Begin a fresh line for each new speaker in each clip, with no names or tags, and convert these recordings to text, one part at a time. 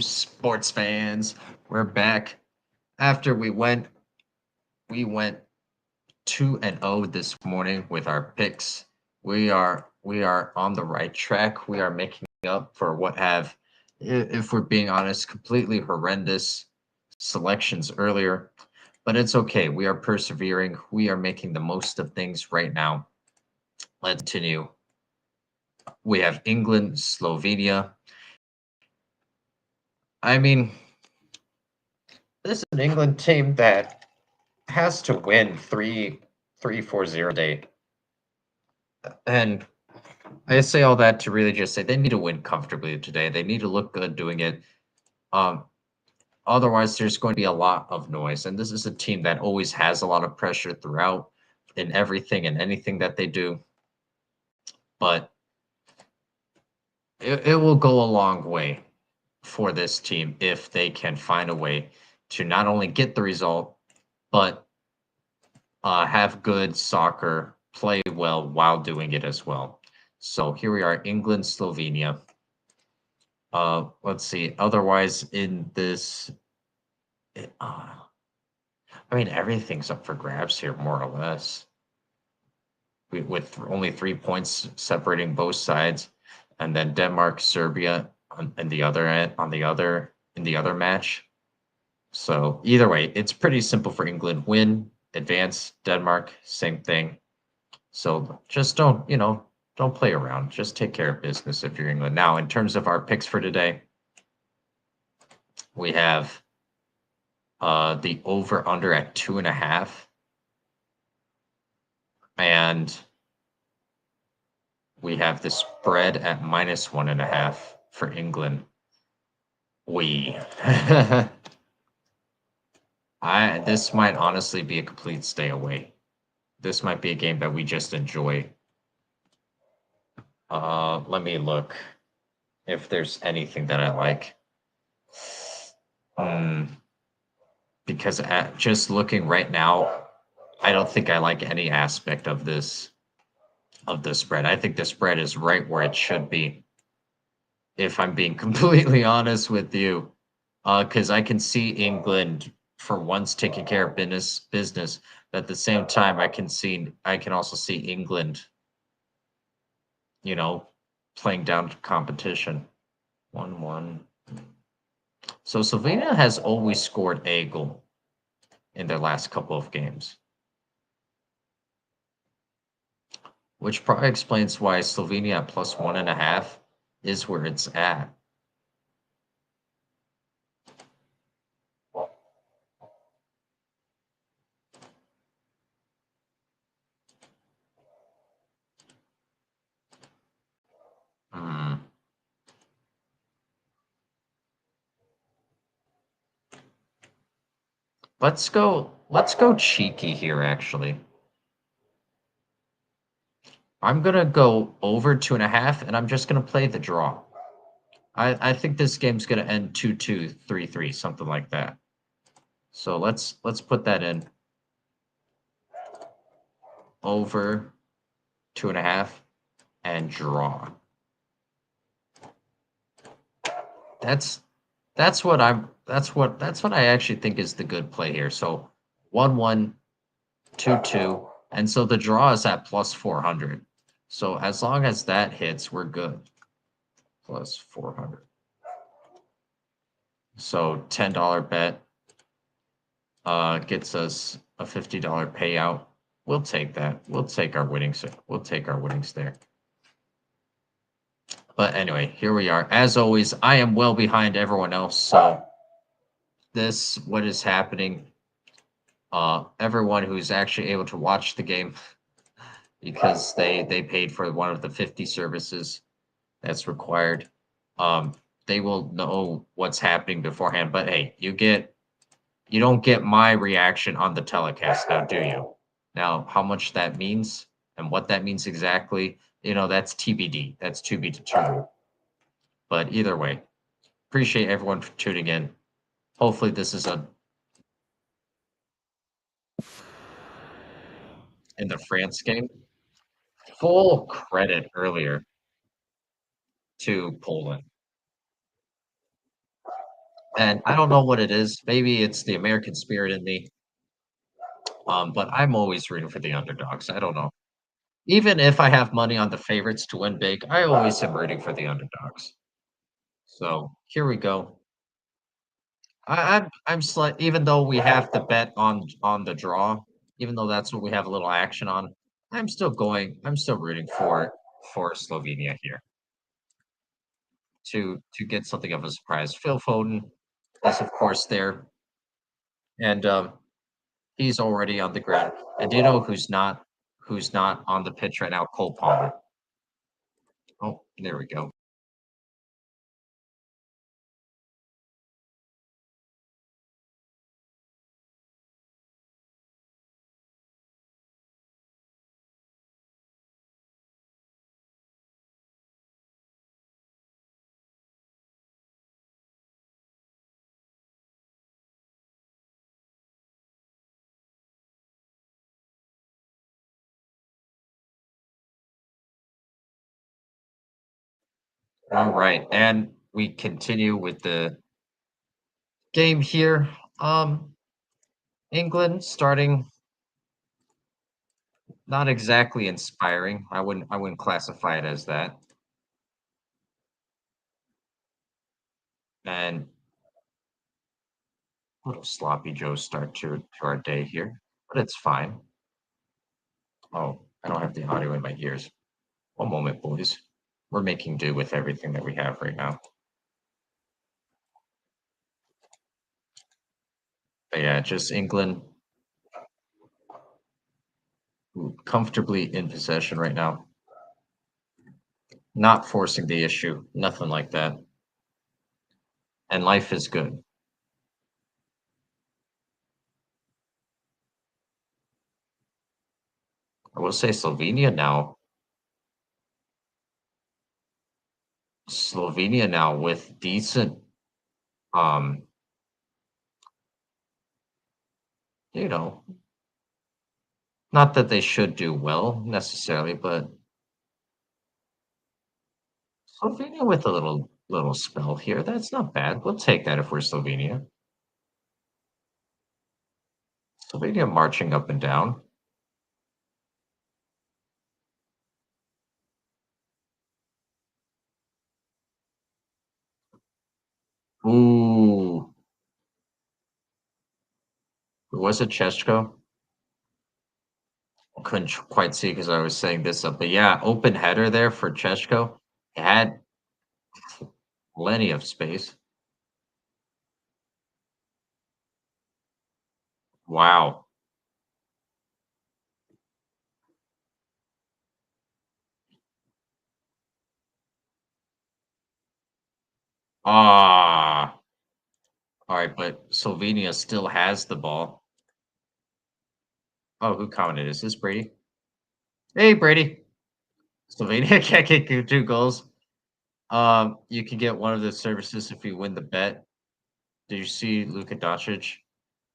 sports fans. We're back after we went 2-0 this morning with our picks. We are on the right track. We are making up for what have, if we're being honest, completely horrendous selections earlier. But it's okay. We are persevering. We are making the most of things right now. Let's continue. We have England, Slovenia. I mean, this is an England team that has to win 3-4-0 day. And I say all that to really just say they need to win comfortably today. They need to look good doing it. Um, Otherwise, there's going to be a lot of noise. And this is a team that always has a lot of pressure throughout in everything and anything that they do. But it will go a long way for this team if they can find a way to not only get the result, but have good soccer, play well while doing it as well. So here we are, England, Slovenia. Let's see. Otherwise, in this, I mean, everything's up for grabs here, more or less. With only 3 points separating both sides, and then Denmark, Serbia on the other end, in the other match. So either way, it's pretty simple for England. Win, advance. Denmark, same thing. So just don't play around. Just take care of business if you're England. Now, in terms of our picks for today, we have the over-under at 2.5. And we have the spread at -1.5 for England. This might honestly be a complete stay away. This might be a game that we just enjoy. Let me look if there's anything that I like. Because just looking right now, I don't think I like any aspect of this, of the spread. I think the spread is right where it should be, if I'm being completely honest with you. Because I can see England for once taking care of business. But at the same time, I can also see England, playing down to competition. 1-1. So Slovenia has always scored a goal in their last couple of games, which probably explains why Slovenia at +1.5 is where it's at. Let's go cheeky here, actually. I'm gonna go over 2.5, and I'm just gonna play the draw. I think this game's gonna end 2-2, 3-3, something like that. So let's put that in. Over 2.5 and draw. That's what I actually think is the good play here. So 1-1, 2-2, and so the draw is at +400. So as long as that hits, we're good. +400. So $10 bet gets us a $50 payout. We'll take that. We'll take our winnings. We'll take our winnings there. But anyway, here we are. As always, I am well behind everyone else. So what is happening, everyone who's actually able to watch the game because they paid for one of the 50 services that's required, they will know what's happening beforehand. But hey, you don't get my reaction on the telecast now, do you? Now, how much that means and what that means exactly, that's TBD. That's to be determined. But either way, appreciate everyone for tuning in. Hopefully this is in the France game. Full credit earlier to Poland. And I don't know what it is. Maybe it's the American spirit in me. But I'm always rooting for the underdogs. I don't know. Even if I have money on the favorites to win big, I always am rooting for the underdogs. So here we go. I'm slight even though we have the bet on the draw, even though that's what we have a little action on, I'm still rooting for Slovenia here to get something of a surprise. Phil Foden is of course there, and he's already on the ground. And do you know who's not on the pitch right now? Cole Palmer. Oh, there we go. All right, and we continue with the game here. Um, England starting not exactly inspiring. I wouldn't classify it as that. And a little sloppy Joe start to our day here, but it's fine. Oh, I don't have the audio in my ears. One moment, boys. We're making do with everything that we have right now. But yeah, just England comfortably in possession right now, not forcing the issue, nothing like that. And life is good. I will say Slovenia now with decent, um, you know, not that they should do well necessarily, but Slovenia with a little spell here. That's not bad. We'll take that if we're Slovenia. Slovenia marching up and down. Ooh, was it Chesko? Couldn't quite see because I was saying this up, but yeah, open header there for Chesko. Had plenty of space. Wow. Ah. All right, but Slovenia still has the ball. Oh, who commented? Is this Brady? Hey, Brady. Slovenia can't get two goals. You can get one of the services if you win the bet. Did you see Luka Doncic?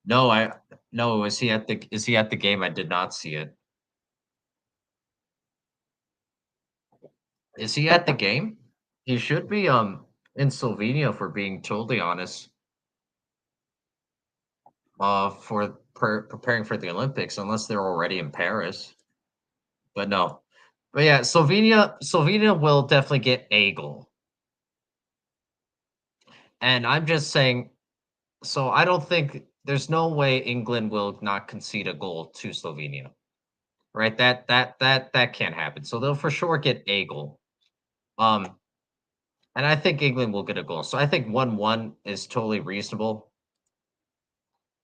No, I no. Is he at the game? I did not see it. Is he at the game? He should be in Slovenia for being totally honest. Preparing for the Olympics, unless they're already in Paris. But no. But yeah, Slovenia will definitely get a goal. And I'm just saying, so I don't think there's no way England will not concede a goal to Slovenia. Right? That can't happen. So they'll for sure get a goal. Um, and I think England will get a goal. So I think 1-1 is totally reasonable.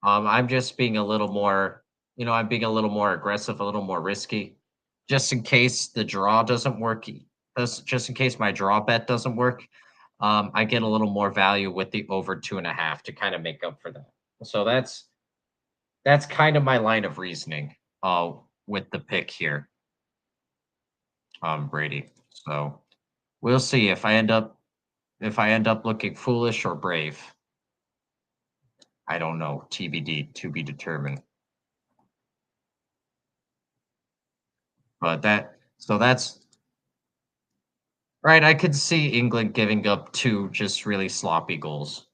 I'm just being a little more, I'm being a little more aggressive, a little more risky, just in case the draw doesn't work. Just in case my draw bet doesn't work, I get a little more value with the over 2.5 to kind of make up for that. So that's kind of my line of reasoning, with the pick here, Brady. So we'll see if I end up looking foolish or brave. I don't know. TBD, to be determined. But that's right. I could see England giving up two just really sloppy goals.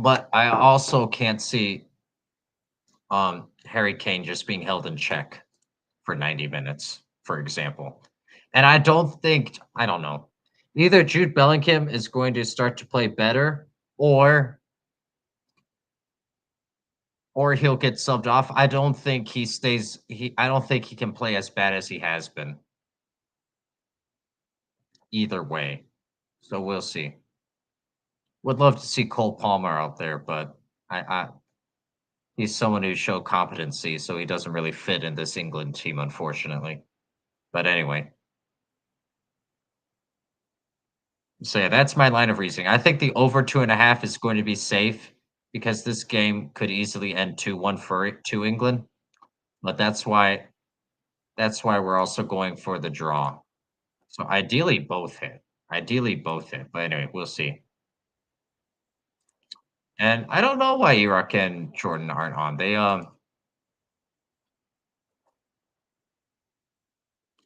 but I also can't see Harry Kane just being held in check for 90 minutes, for example. And I don't know. Either Jude Bellingham is going to start to play better or he'll get subbed off. I don't think he can play as bad as he has been either way. So we'll see. Would love to see Cole Palmer out there, but I he's someone who showed competency, so he doesn't really fit in this England team, unfortunately. But anyway, so yeah, that's my line of reasoning. I think the over 2.5 is going to be safe because this game could easily end 2-1 to England. But that's why we're also going for the draw. So ideally both hit. Ideally both hit. But anyway, we'll see. And I don't know why Iraq and Jordan aren't on. They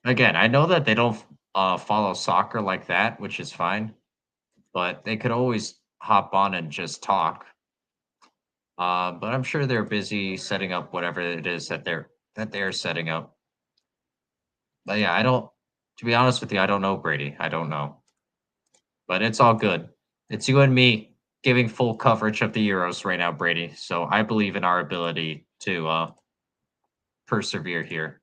again, I know that they don't follow soccer like that, which is fine, but they could always hop on and just talk. But I'm sure they're busy setting up whatever it is that they're setting up. But yeah, I don't. To be honest with you, I don't know Brady. I don't know, but it's all good. It's you and me giving full coverage of the Euros right now, Brady. So I believe in our ability to persevere here.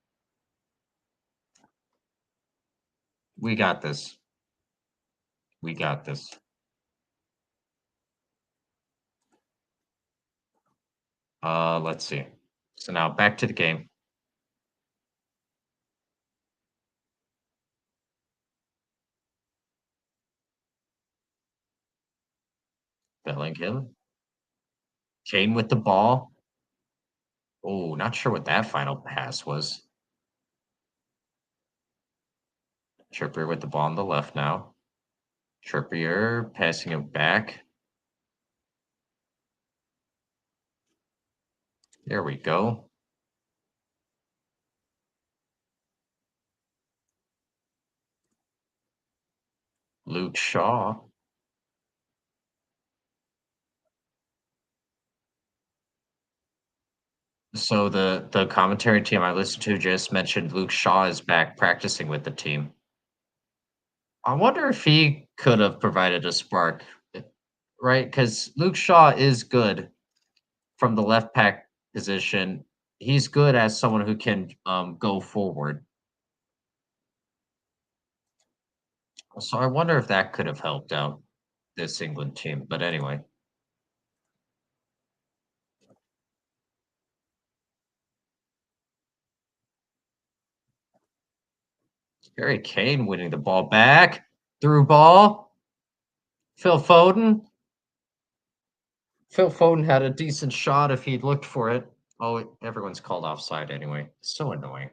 We got this. We got this. Let's see. So now back to the game. Bellingham, Kane with the ball. Oh, not sure what that final pass was. Trippier with the ball on the left now. Trippier passing it back. There we go. Luke Shaw. So the commentary team I listened to just mentioned Luke Shaw is back practicing with the team. I wonder if he could have provided a spark, right? Because Luke Shaw is good from the left back position. He's good as someone who can go forward. So I wonder if that could have helped out this England team. But anyway, Harry Kane winning the ball back. Through ball. Phil Foden. Phil Foden had a decent shot if he'd looked for it. Oh, everyone's called offside anyway. So annoying.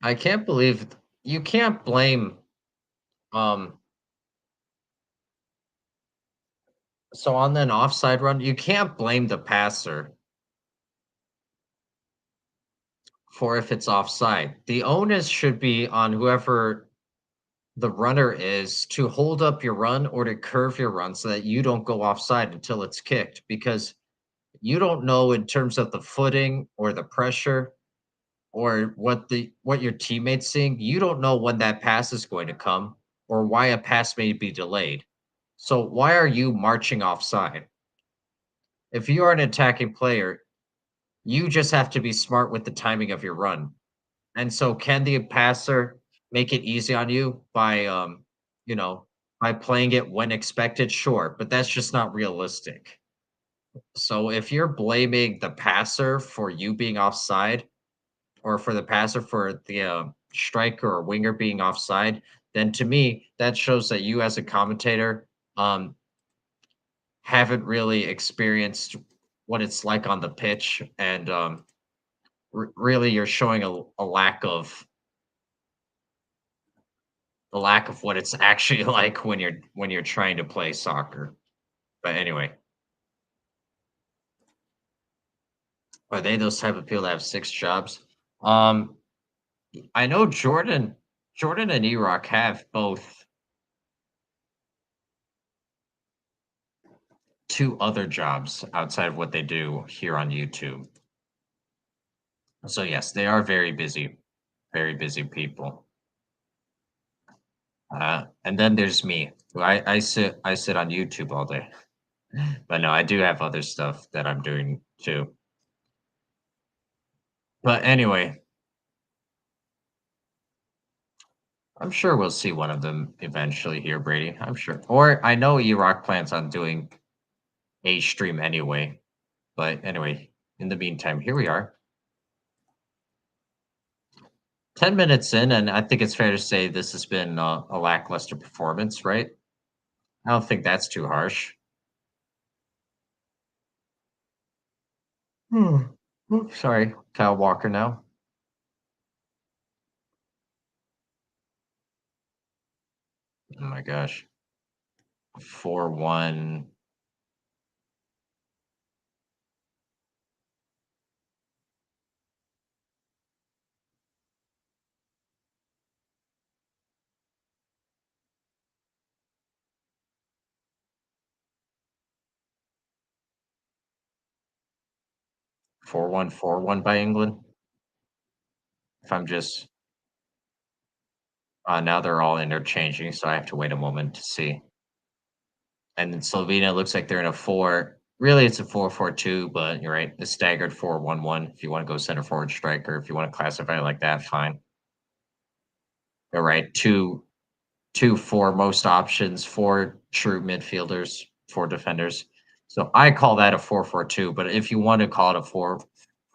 I can't believe you can't blame um so on an offside run, you can't blame the passer for if it's offside. The onus should be on whoever the runner is to hold up your run or to curve your run so that you don't go offside until it's kicked because you don't know in terms of the footing or the pressure or what your teammates seeing. You don't know when that pass is going to come or why a pass may be delayed. So why are you marching offside? If you are an attacking player, you just have to be smart with the timing of your run. And so can the passer make it easy on you by you know, by playing it when expected? Sure, but that's just not realistic. So if you're blaming the passer for you being offside or for the passer for the striker or winger being offside, then to me that shows that you as a commentator um haven't really experienced what it's like on the pitch and really you're showing a lack of what it's actually like when you're trying to play soccer. But anyway, are they those type of people that have 6 jobs? I know Jordan and Iraq have both 2 other jobs outside of what they do here on YouTube. So, yes, they are very busy people. And then there's me, who I sit on YouTube all day. But no, I do have other stuff that I'm doing too. But anyway, I'm sure we'll see one of them eventually here, Brady. I'm sure. Or I know E-Rock plans on doing a stream anyway. But anyway, in the meantime, here we are. 10 minutes in, and I think it's fair to say this has been a lackluster performance, right? I don't think that's too harsh. Hmm. Oops, sorry, Kyle Walker now. Oh my gosh. 4-1. 4-1, 4-1 by England. If I'm just now they're all interchanging, so I have to wait a moment to see. And then Slovenia looks like they're in a four. Really, it's a 4-4-2, but you're right. A staggered 4-1-1. If you want to go center forward striker, if you want to classify it like that, fine. All right. Two foremost options, four true midfielders, four defenders. So I call that a 4-4-2. But if you want to call it a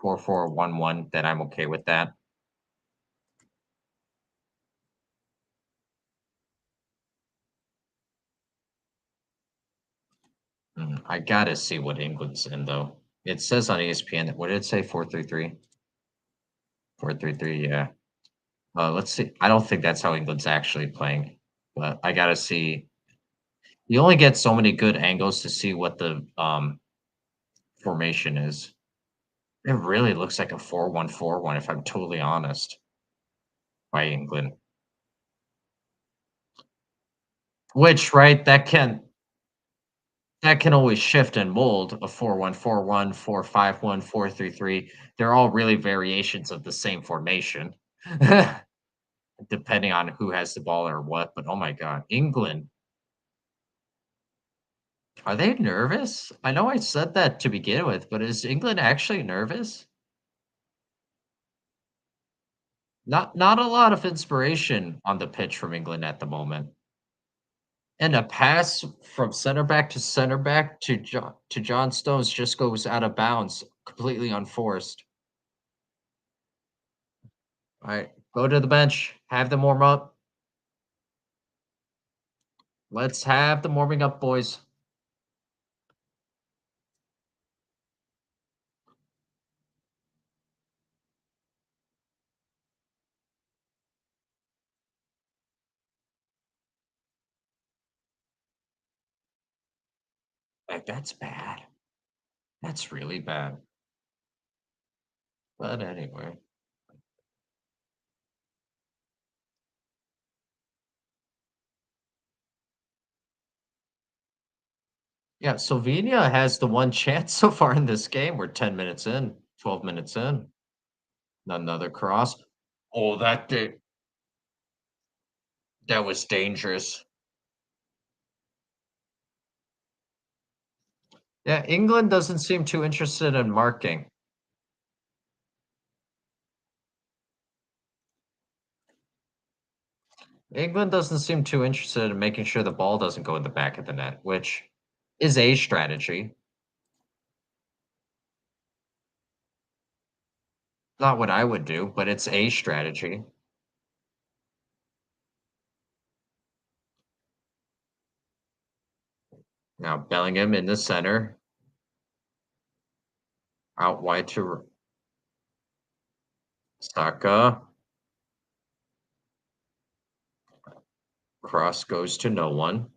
4-4-1-1, then I'm okay with that. I gotta see what England's in though. It says on ESPN that what did it say? 4-3-3? 4-3-3, yeah. Let's see. I don't think that's how England's actually playing, but I gotta see. You only get so many good angles to see what the formation is. It really looks like a 4-1-4-1, if I'm totally honest, by England. Which, right, that can always shift and mold a 4-1-4-1, 4-5-1, 4-3-3. They're all really variations of the same formation, depending on who has the ball or what. But oh my god, England, are they nervous? I know I said that to begin with, but is England actually nervous? Not a lot of inspiration on the pitch from England at the moment. And a pass from center back to John Stones just goes out of bounds, completely unforced. All right, go to the bench, have them warm up. Let's have them warming up, boys. Like that's bad. That's really bad. But anyway. Yeah, Slovenia has the one chance so far in this game. We're 10 minutes in, 12 minutes in. Another cross. Oh, that was dangerous. Yeah, England doesn't seem too interested in marking. England doesn't seem too interested in making sure the ball doesn't go in the back of the net, which is a strategy. Not what I would do, but it's a strategy. Now Bellingham in the center, out wide to Saka. Cross goes to no one.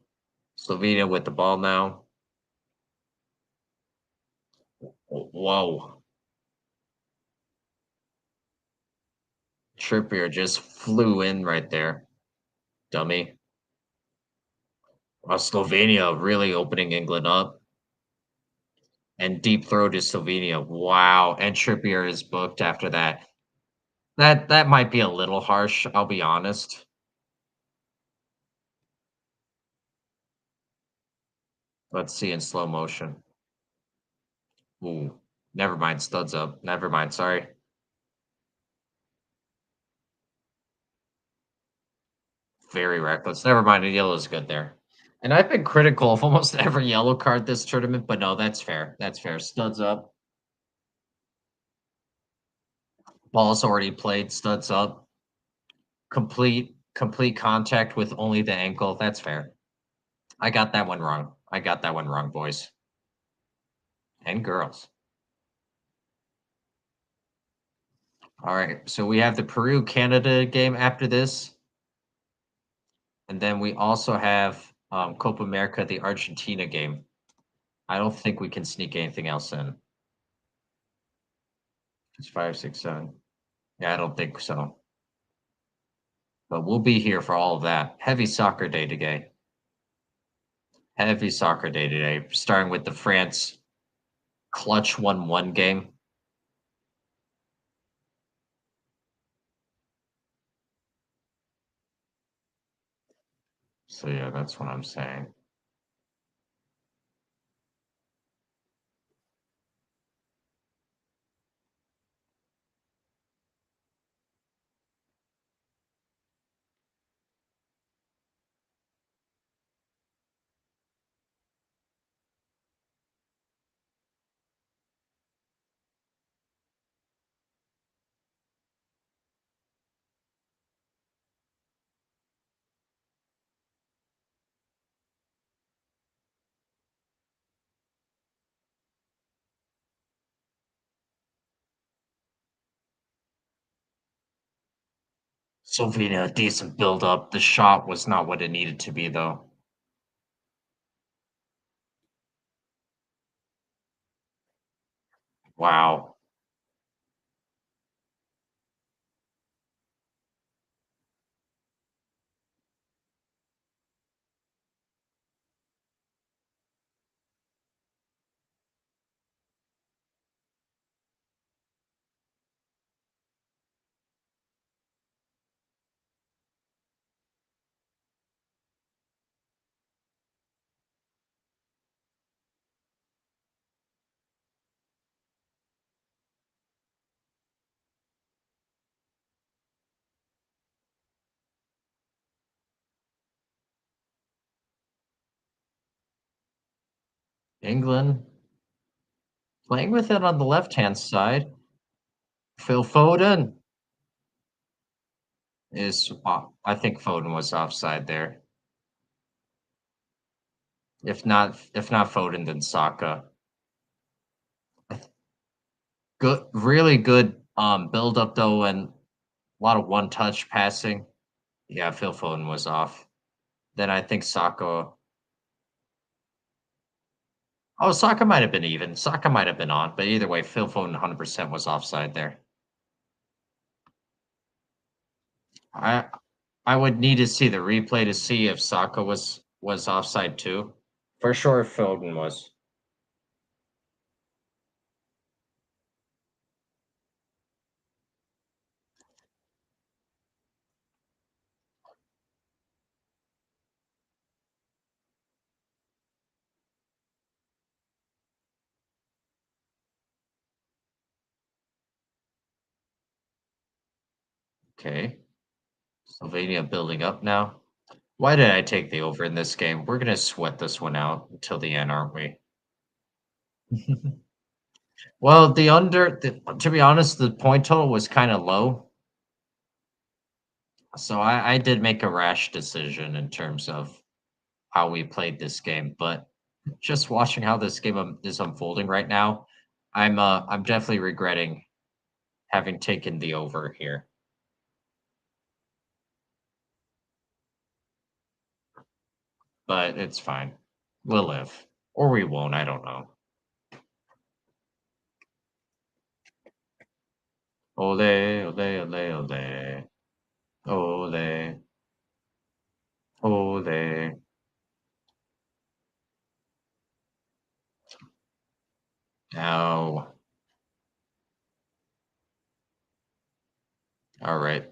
Slovenia with the ball now. Whoa. Trippier just flew in right there, dummy. Slovenia really opening England up. And deep throw to Slovenia. Wow, and Trippier is booked after that. That might be a little harsh, I'll be honest. Let's see in slow motion. Ooh, never mind, studs up. Never mind, sorry. Very reckless. Never mind, a yellow is good there. And I've been critical of almost every yellow card this tournament, but no, that's fair. That's fair. Studs up. Ball's already played, studs up. Complete contact with only the ankle. That's fair. I got that one wrong. I got that one wrong, boys and girls. All right, so we have the Peru-Canada game after this, and then we also have Copa America, the Argentina game. I don't think we can sneak anything else in. It's 5, 6, 7. Yeah, I don't think so. But we'll be here for all of that. Heavy soccer day today. Heavy soccer day today, starting with the France clutch 1-1 game. So yeah, that's what I'm saying. Slovenia, decent build up. The shot was not what it needed to be, though. Wow. England playing with it on the left-hand side. Phil Foden is, I think Foden was offside there. If not Foden, then Saka. Good, really good build up though, and a lot of one touch passing. Yeah, Phil Foden was off. Then I think Saka. Oh, Saka might have been even. Saka might have been on, but either way, Phil Foden 100% was offside there. I I would need to see the replay to see if Saka was offside too. For sure, Foden was. Okay. Slovenia building up now. Why did I take the over in this game? We're gonna sweat this one out until the end, aren't we? Well, to be honest, the point total was kind of low, so I did make a rash decision in terms of how we played this game. But just watching how this game is unfolding right now, I'm definitely regretting having taken the over here. But it's fine. We'll live, or we won't. I don't know. Ole, ole, ole, ole. Ole, ole. Ow. All right.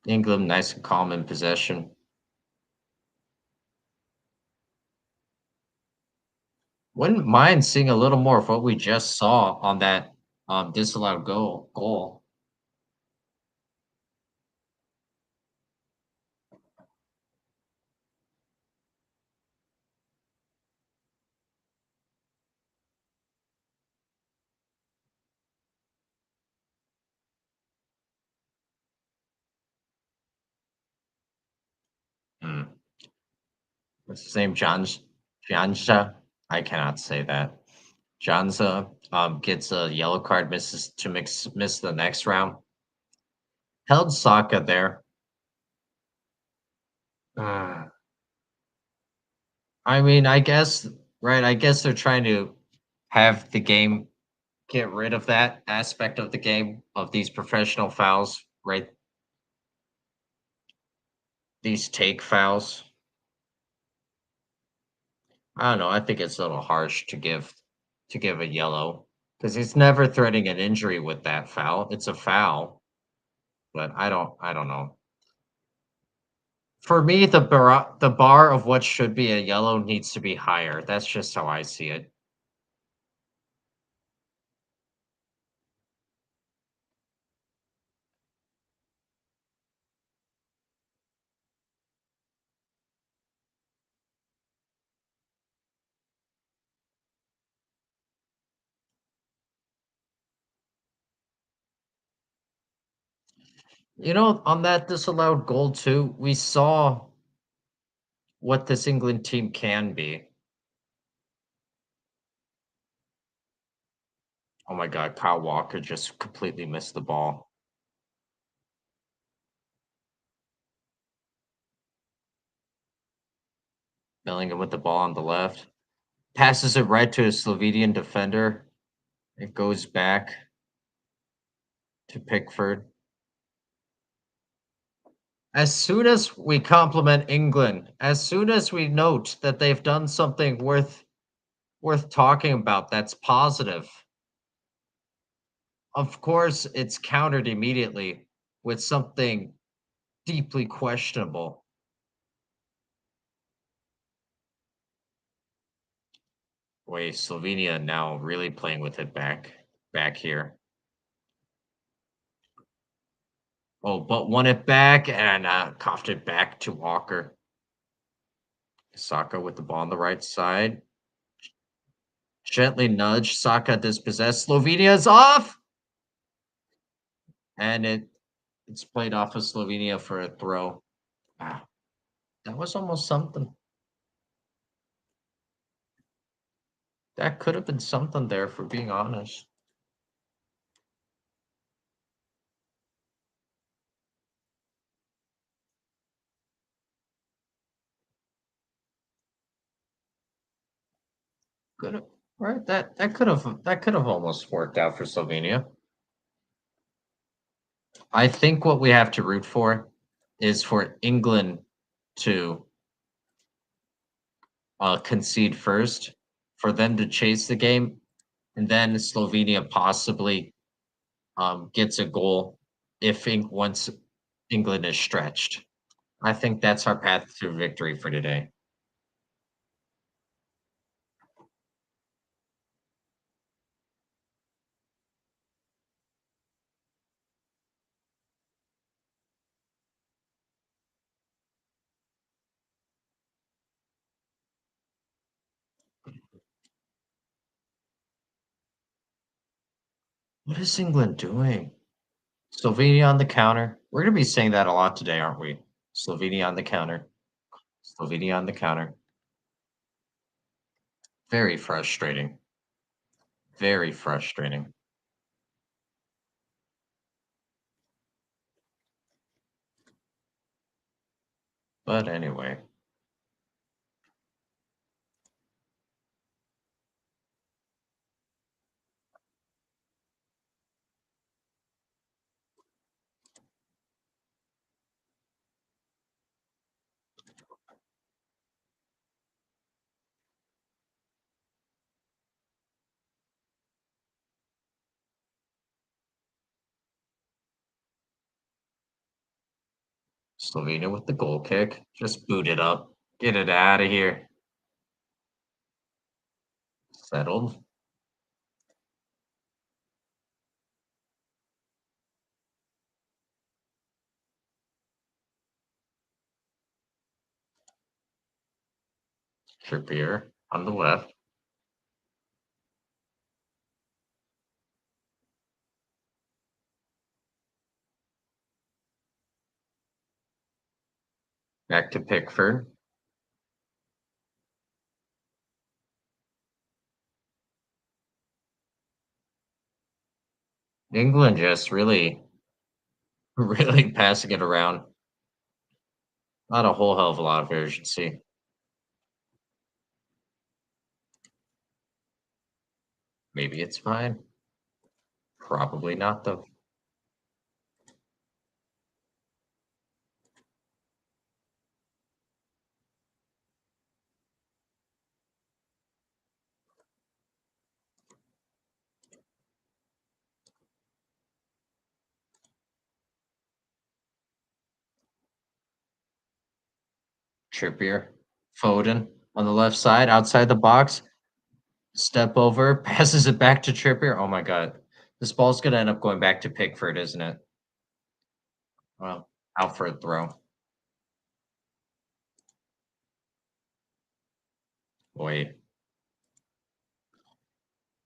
England nice and calm in possession. Wouldn't mind seeing a little more of what we just saw on that disallowed goal. Hmm. What's his name? Janja? I cannot say that. Janza gets a yellow card, misses to miss the next round. Held Saka there. Uh, I mean, I guess right. I guess they're trying to have the game get rid of that aspect of the game of these professional fouls, right? These take fouls. I don't know. I think it's a little harsh to give a yellow because he's never threatening an injury with that foul. It's a foul, but I don't know. For me, the bar of what should be a yellow needs to be higher. That's just how I see it. You know, on that disallowed goal too, we saw what this England team can be. Oh my God, Kyle Walker just completely missed the ball. Bellingham with the ball on the left. Passes it right to a Slovenian defender. It goes back to Pickford. As soon as we compliment England, as soon as we note that they've done something worth talking about that's positive, of course it's countered immediately with something deeply questionable. Wait, Slovenia now really playing with it back here. Oh, but won it back and coughed it back to Walker. Saka with the ball on the right side. Gently nudge. Saka dispossessed. Slovenia's off! And it's played off of Slovenia for a throw. Wow, that was almost something. That could have been something there, for being honest. Could have right. That could have almost worked out for Slovenia. I think what we have to root for is for England to concede first, for them to chase the game, and then Slovenia possibly gets a goal if once England is stretched. I think that's our path to victory for today. What is England doing? Slovenia on the counter. We're going to be saying that a lot today, aren't we? Slovenia on the counter. Slovenia on the counter. Very frustrating. Very frustrating. But anyway, Slovenia with the goal kick. Just boot it up. Get it out of here. Settled. Trippier on the left. Back to Pickford. England just really, really passing it around. Not a whole hell of a lot of urgency. Maybe it's fine. Probably not, though. Trippier. Foden on the left side, outside the box. Step over, passes it back to Trippier. Oh my god. This ball's going to end up going back to Pickford, isn't it? Well, out for a throw. Wait.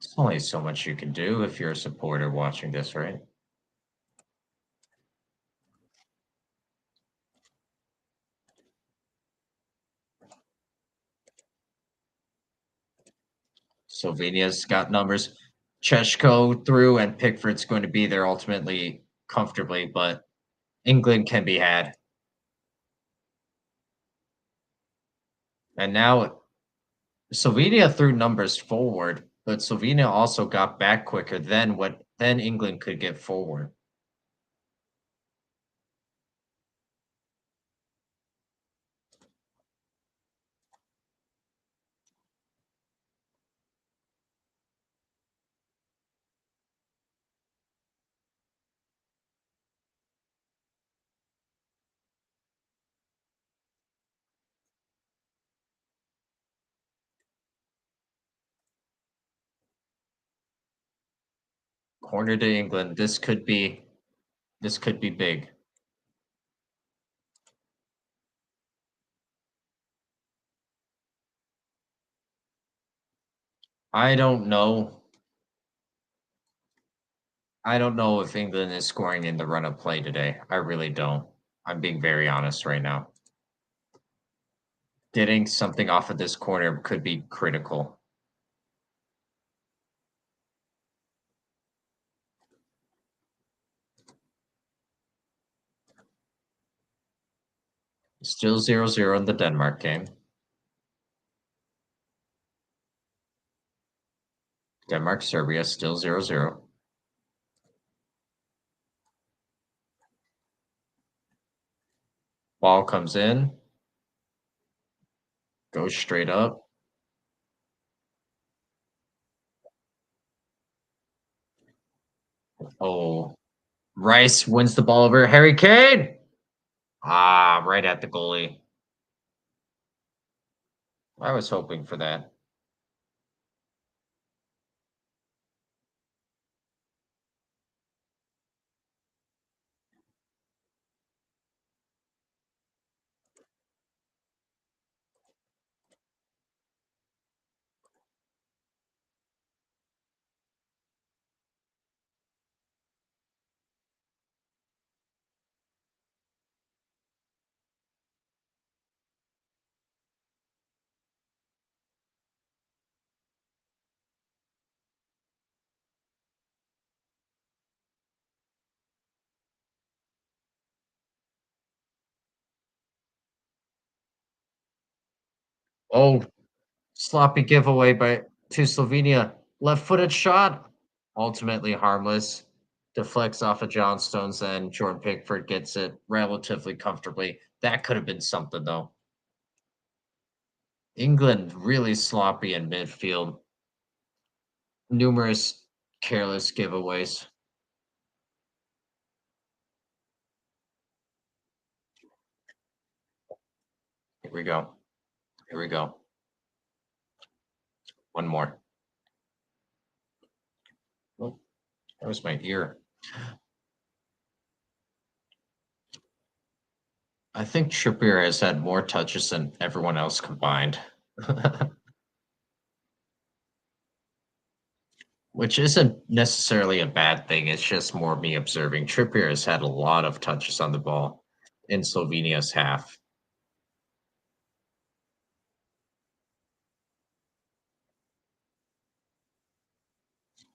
There's only so much you can do if you're a supporter watching this, right? Slovenia's got numbers. Cheshko through, and Pickford's going to be there ultimately comfortably, but England can be had. And now Slovenia threw numbers forward, but Slovenia also got back quicker than what then England could get forward. Corner to England. This could be big. I don't know. I don't know if England is scoring in the run of play today. I really don't. I'm being very honest right now. Getting something off of this corner could be critical. Still 0-0 in the Denmark game. Denmark, Serbia, still 0-0. Ball comes in, goes straight up. Oh, Rice wins the ball over Harry Kane. Ah, right at the goalie. I was hoping for that. Oh, sloppy giveaway to Slovenia. Left-footed shot. Ultimately harmless. Deflects off of John Stones, and Jordan Pickford gets it relatively comfortably. That could have been something, though. England really sloppy in midfield. Numerous careless giveaways. we go. Here we go. One more. Oh, that was my ear. I think Trippier has had more touches than everyone else combined. Which isn't necessarily a bad thing. It's just more me observing. Trippier has had a lot of touches on the ball in Slovenia's half.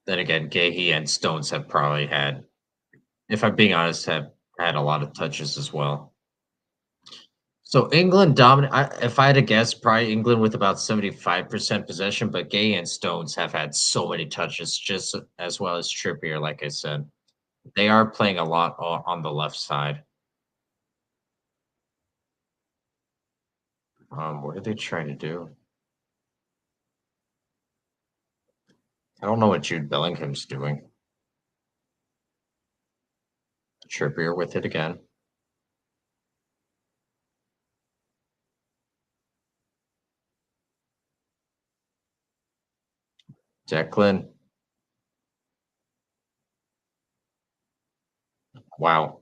Then again, Gahey and Stones have probably had, if I'm being honest, have had a lot of touches as well. So England dominant. If I had to guess, probably England with about 75% possession, but Gay and Stones have had so many touches, just as well as Trippier. Like I said, they are playing a lot on the left side. What are they trying to do? I don't know what Jude Bellingham's doing. Trippier with it again. Declan. Wow.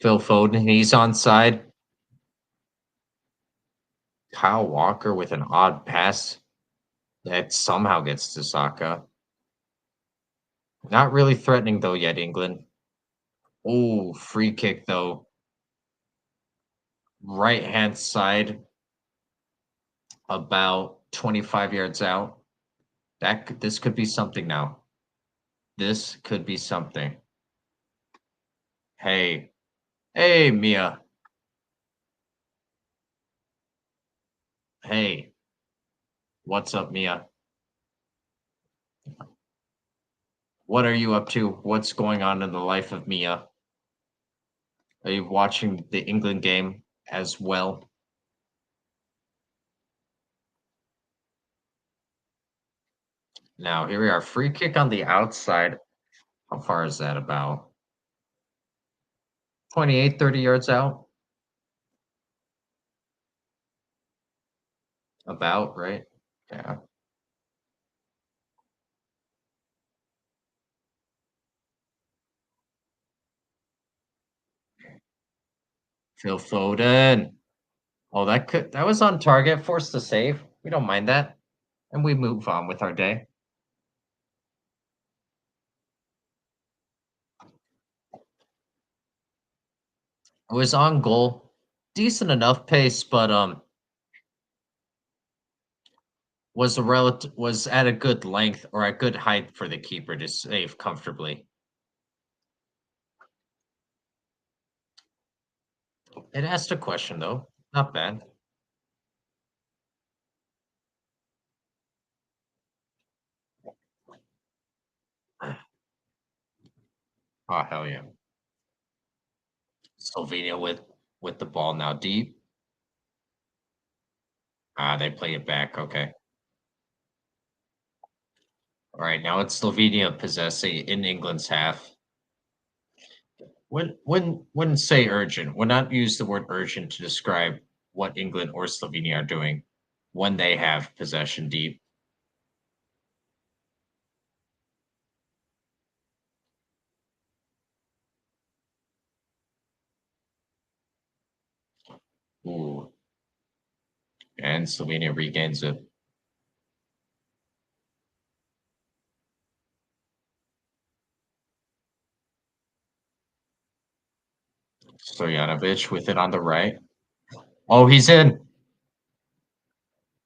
Phil Foden, he's on side. Kyle Walker with an odd pass that somehow gets to Saka. Not really threatening though yet, England. Oh, free kick though. Right hand side, about 25 yards out. This could be something now. This could be something. Hey, hey, Mia. Hey, what's up, Mia? What are you up to? What's going on in the life of Mia? Are you watching the England game as well? Now, here we are. Free kick on the outside. How far is that? About 28, 30 yards out? About, right? Yeah. Phil Foden. Oh, that was on target. Forced to save. We don't mind that. And we move on with our day. It was on goal. Decent enough pace, but was at a good length or a good height for the keeper to save comfortably. It asked a question though. Not bad. Oh hell yeah. Slovenia with the ball now deep. Ah, they play it back. Okay. All right. Now it's Slovenia possessing in England's half. When say urgent, would not use the word urgent to describe what England or Slovenia are doing when they have possession deep. Ooh. And Slovenia regains it. Stojanovic with it on the right. Oh, he's in.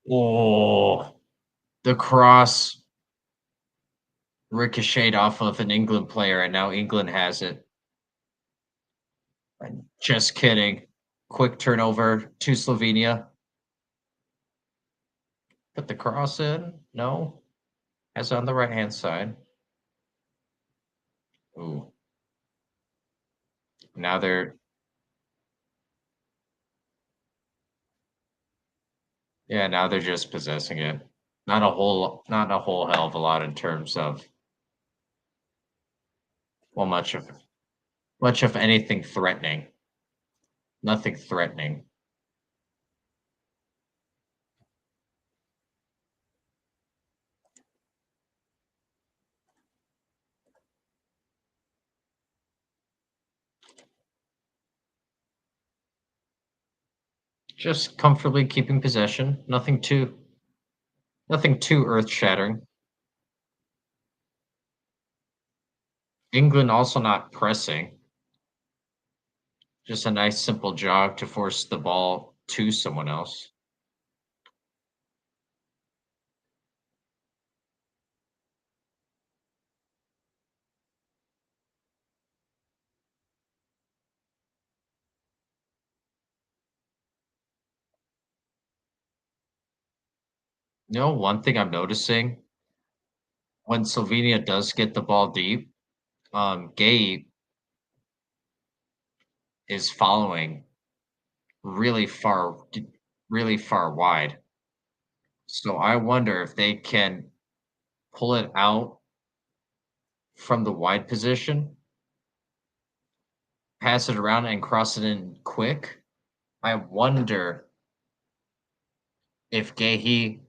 Oh, the cross ricocheted off of an England player, and now England has it. Just kidding. Quick turnover to Slovenia. Put the cross in. No. Has it on the right hand side. Ooh. Now they're Yeah, now they're just possessing it. Not a whole hell of a lot in terms of well much of anything threatening. Nothing threatening. Just comfortably keeping possession. Nothing too earth-shattering. England also not pressing. Just a nice simple jog to force the ball to someone else. One thing I'm noticing when Slovenia does get the ball deep, Gay is following really really far wide. So I wonder if they can pull it out from the wide position, pass it around, and cross it in quick. I wonder if Gehi,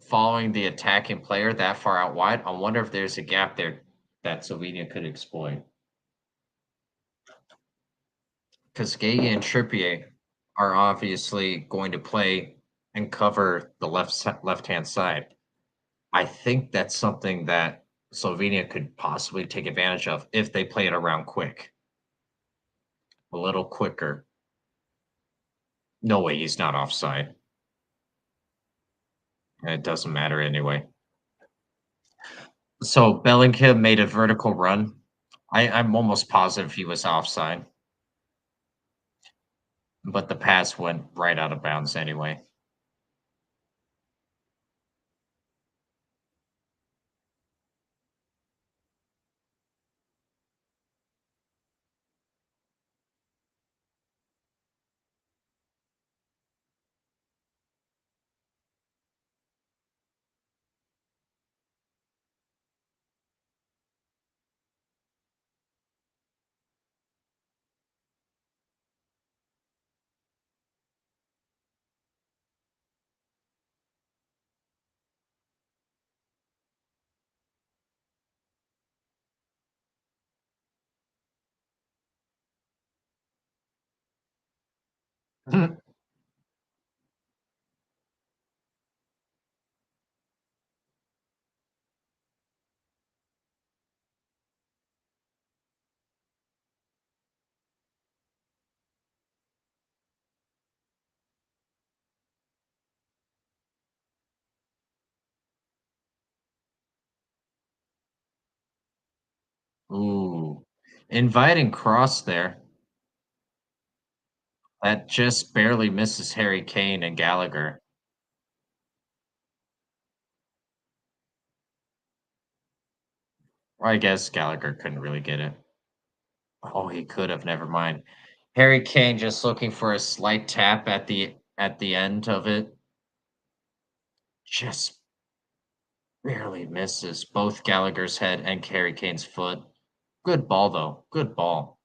following the attacking player that far out wide, I wonder if there's a gap there that Slovenia could exploit. Because Gehi and Trippier are obviously going to play and cover the left-hand side. I think that's something that Slovenia could possibly take advantage of if they play it around quick, a little quicker. No way he's not offside. It doesn't matter anyway. So Bellingham made a vertical run. I'm almost positive he was offside, but the pass went right out of bounds anyway. Ooh, inviting cross there that just barely misses Harry Kane and Gallagher. Or I guess Gallagher couldn't really get it. Oh, he could have. Never mind. Harry Kane just looking for a slight tap at the end of it. Just barely misses both Gallagher's head and Harry Kane's foot. Good ball though. Good ball.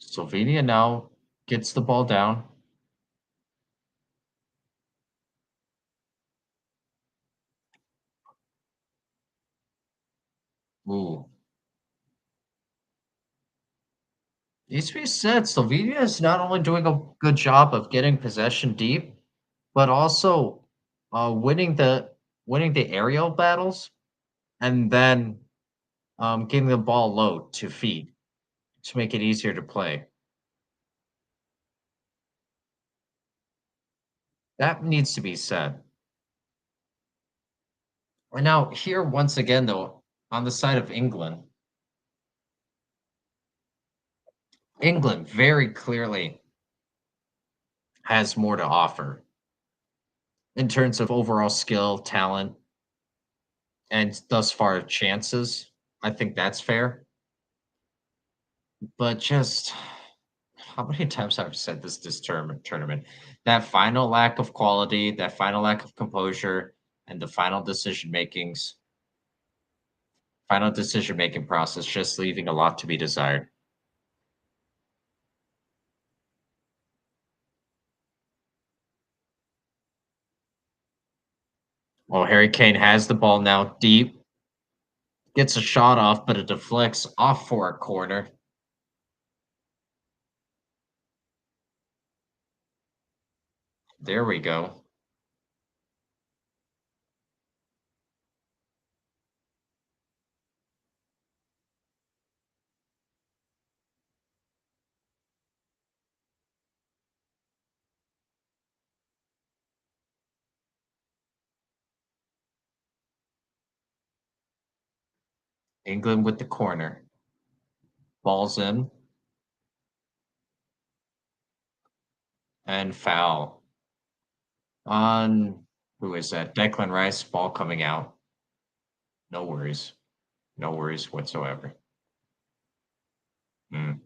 Slovenia now gets the ball down. Ooh. Needs to be said, Slovenia is not only doing a good job of getting possession deep, but also winning the aerial battles and then getting the ball low to feet to make it easier to play. That needs to be said. And now here once again though, on the side of England, England very clearly has more to offer in terms of overall skill, talent, and thus far chances. I think that's fair. But just how many times I've said this tournament, that final lack of quality, that final lack of composure, and the final decision makings Final decision-making process just leaving a lot to be desired. Well, Harry Kane has the ball now deep, gets a shot off, but it deflects off for a corner. There we go. England with the corner. Ball's in and foul on who is that? Declan Rice, ball coming out. No worries. No worries whatsoever. Mm.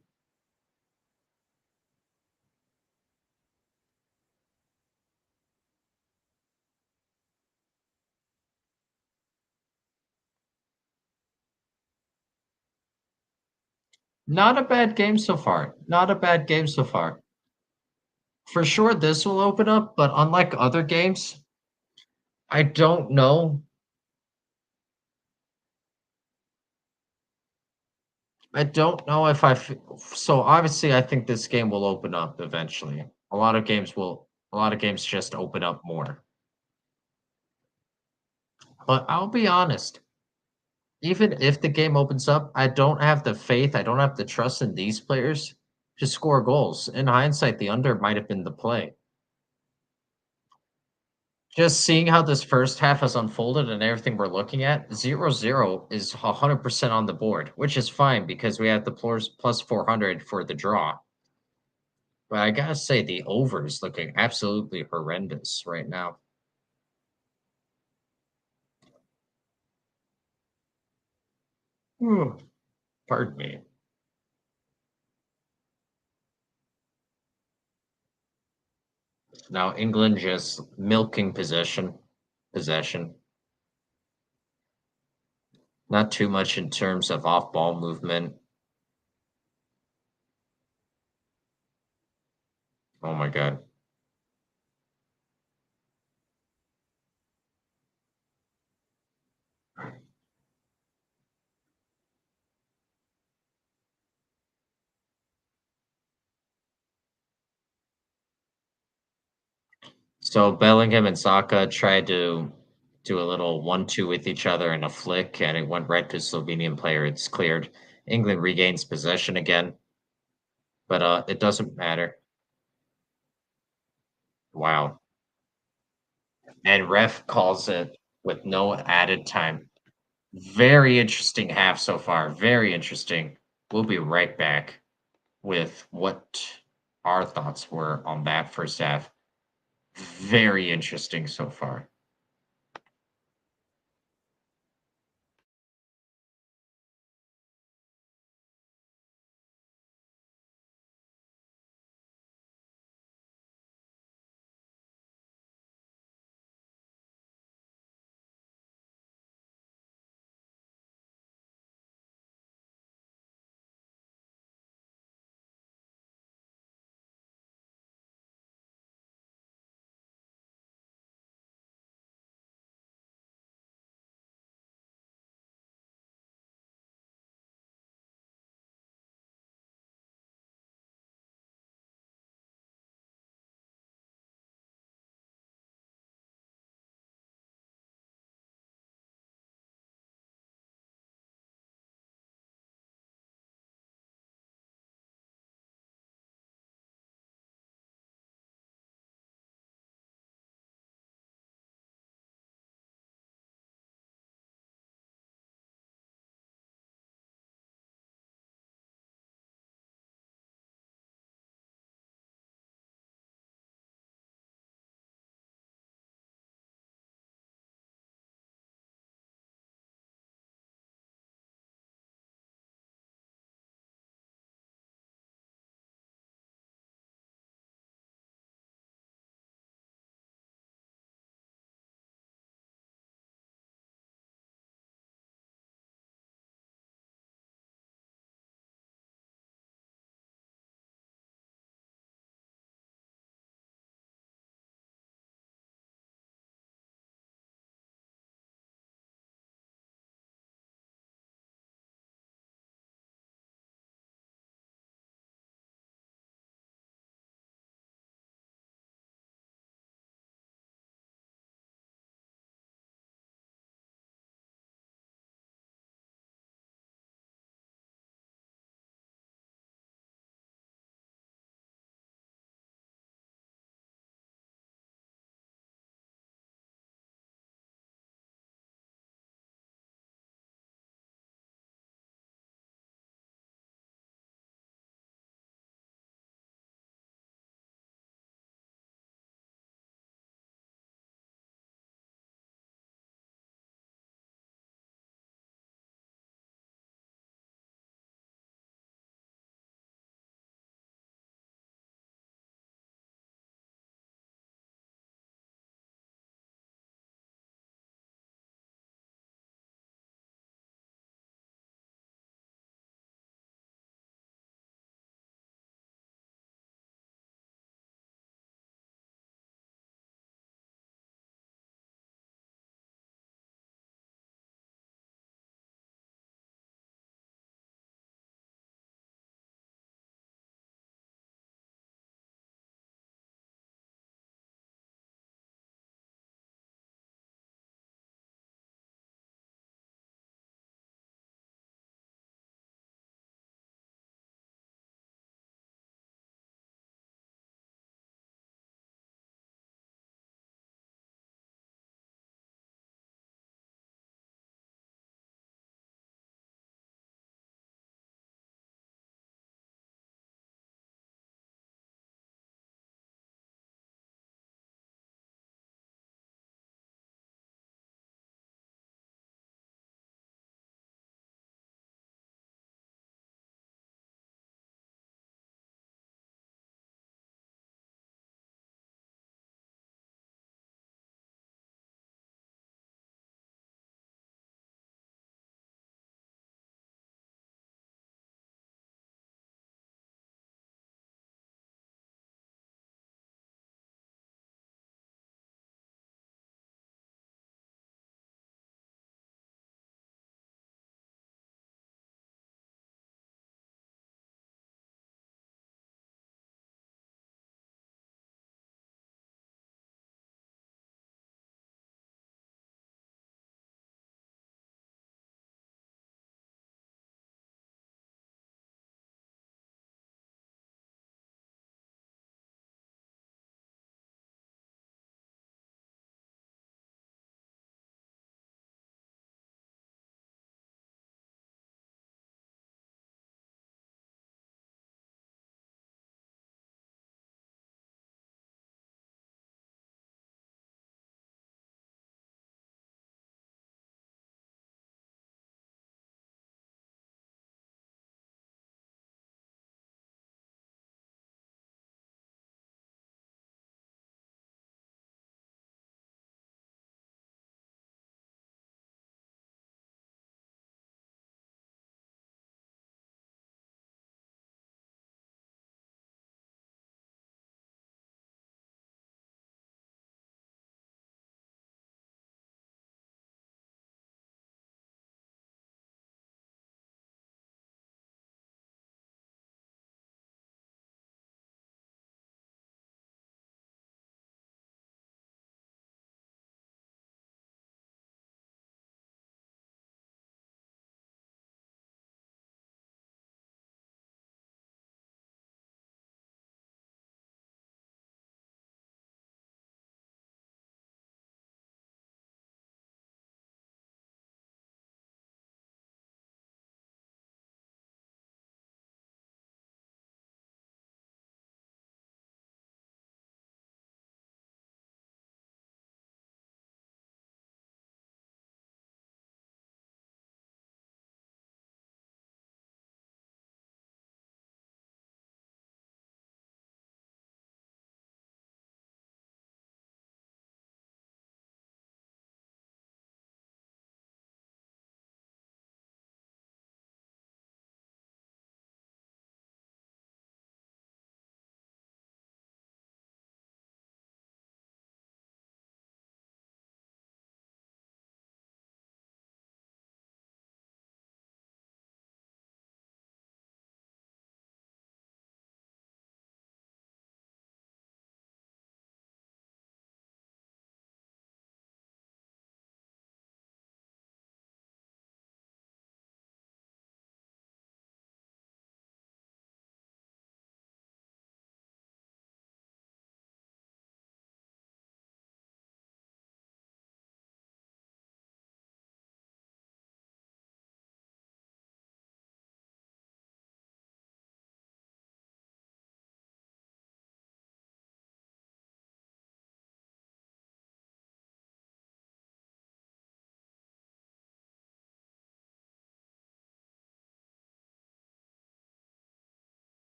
Not a bad game so far. Not a bad game so far. For sure, this will open up, but unlike other games, I don't know. I don't know if so obviously I think this game will open up eventually. A lot of games just open up more. But I'll be honest, even if the game opens up, I don't have the faith, I don't have the trust in these players to score goals. In hindsight, the under might have been the play. Just seeing how this first half has unfolded and everything we're looking at, 0-0 is 100% on the board, which is fine because we have the plus 400 for the draw. But I gotta say, the over is looking absolutely horrendous right now. Ooh, pardon me. Now England just milking possession. Not too much in terms of off-ball movement. Oh my god. So Bellingham and Saka tried to do a little 1-2 with each other in a flick, and it went right to Slovenian player. It's cleared. England regains possession again, but it doesn't matter. Wow. And ref calls it with no added time. Very interesting half so far. Very interesting. We'll be right back with what our thoughts were on that first half. Very interesting so far.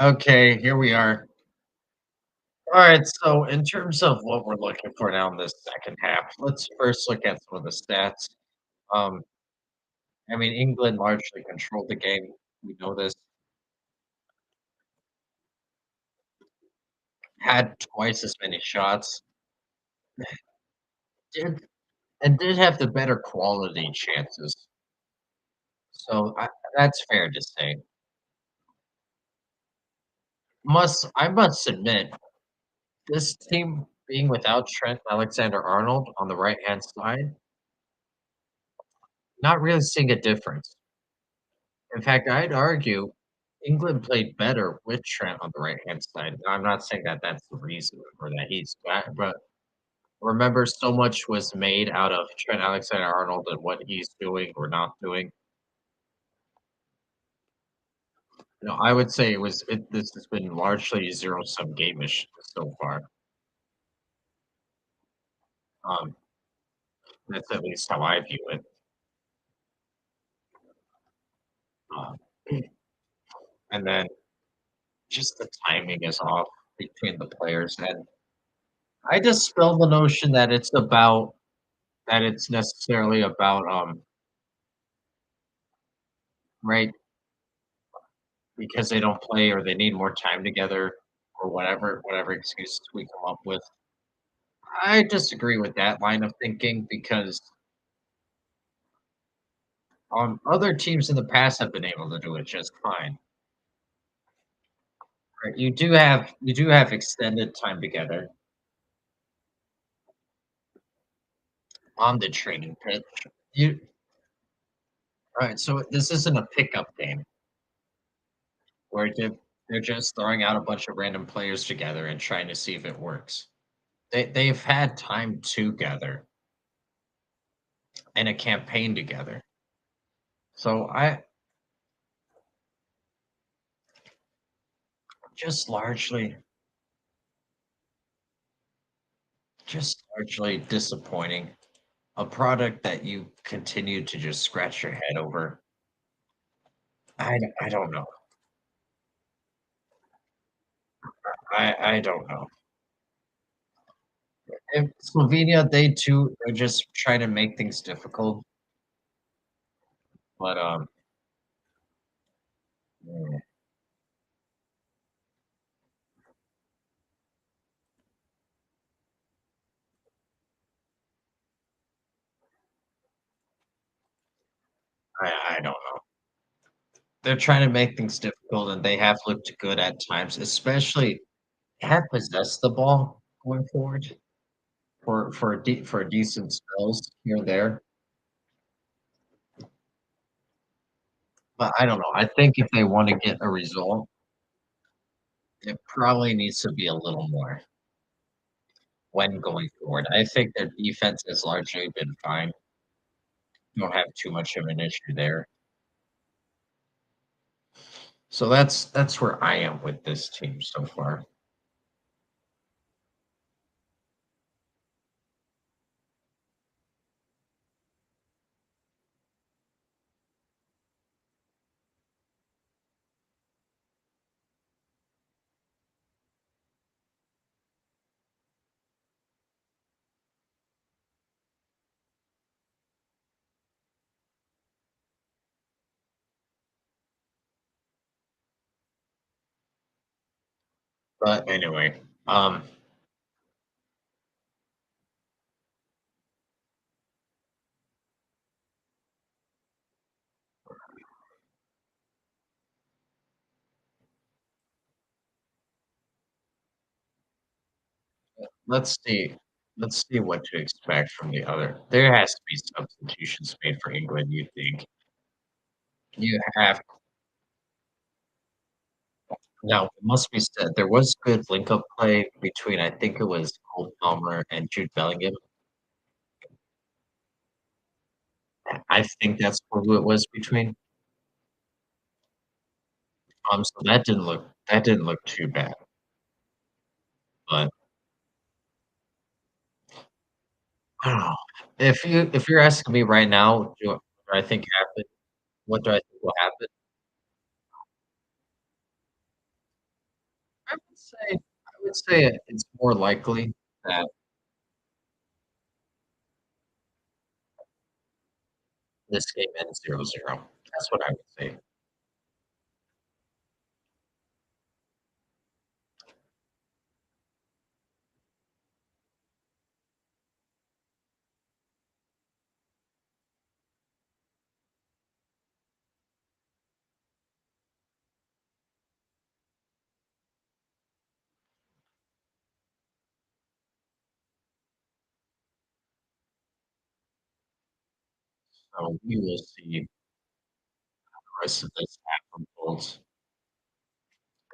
Okay, here we are. All right, so in terms of what we're looking for now in this second half, let's first look at some of the stats. Um, I mean, England largely controlled the game. We know this. Had twice as many shots, did did have the better quality chances. So that's fair to say. I must admit, this team being without Trent Alexander-Arnold on the right hand side, not really seeing a difference. In fact, I'd argue England played better with Trent on the right-hand side. Now, I'm not saying that that's the reason or that he's bad, but remember so much was made out of Trent Alexander-Arnold and what he's doing or not doing. I would say this has been largely zero-sum game-ish so far. Um, that's at least how I view it. Um, and then just the timing is off between the players, and I dispel the notion that it's necessarily about, right, because they don't play or they need more time together or whatever excuses we come up with. I disagree with that line of thinking because, other teams in the past have been able to do it just fine, right? You do have extended time together on the training pitch. You Right, so this isn't a pickup game where they're just throwing out a bunch of random players together and trying to see if it works. They've had time together and a campaign together. So I just largely just largely disappointing. A product that you continue to just scratch your head over. I don't know. I don't know. And Slovenia, they too are just trying to make things difficult, but, mm, I don't know. They're trying to make things difficult, and they have looked good at times, especially have possessed the ball going forward for decent spells here and there. But I don't know. I think if they want to get a result, it probably needs to be a little more when going forward. I think their defense has largely been fine. Don't have too much of an issue there. So that's where I am with this team so far. But anyway, let's see. Let's see what to expect from the other. There has to be substitutions made for England. You think you have now? It must be said there was good link-up play between I think it was Cole Palmer and Jude Bellingham. I think that's who it was between. So that didn't look too bad. But I don't know. If you're asking me right now, do I think happened? What do I think will happen? I would say it's more likely that this game ends 0-0. That's what I would say. So we will see the rest of this half unfolds.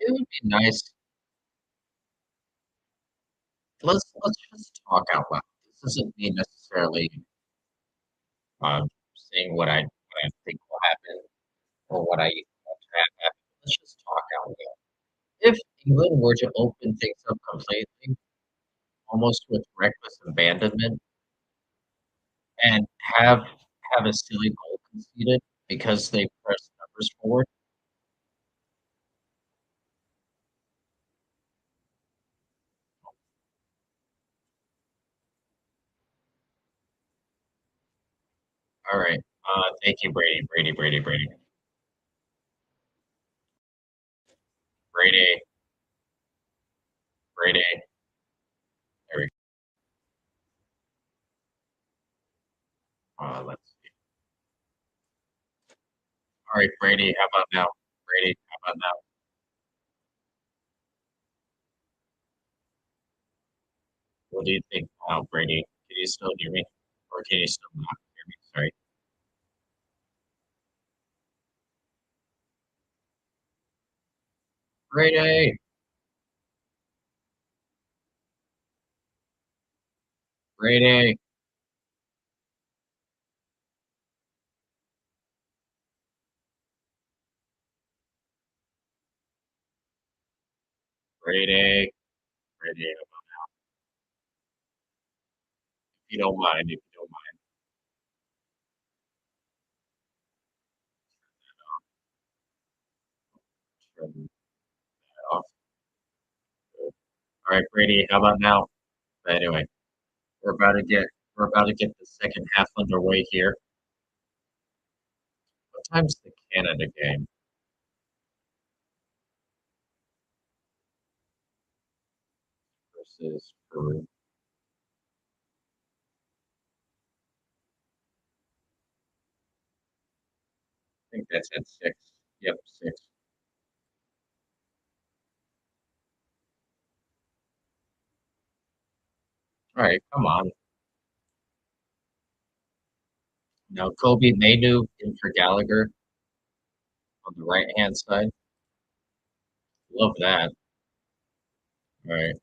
It would be nice. Let's just talk out loud. This isn't me necessarily saying what I think will happen or what I want to have happen. Let's just talk out loud. If England were to open things up completely, almost with reckless abandonment, and have a silly goal conceded because they pressed numbers forward. All right. Thank you, Brady. Brady, Brady. There we go. Let's see. All right, Brady. How about now? Brady, how about now? What do you think now, Brady? Can you still hear me? Or can you still not hear me? Sorry. Brady, Brady, Brady, Brady. If you don't mind, if you don't mind, turn that off. All right, Brady. How about now? But anyway, we're about to get we're about to get the second half underway here. What time's the Canada game versus Peru? I think that's at 6. Yep, 6. All right, come on. Now Kobe Mainu in for Gallagher on the right hand side. Love that. All right,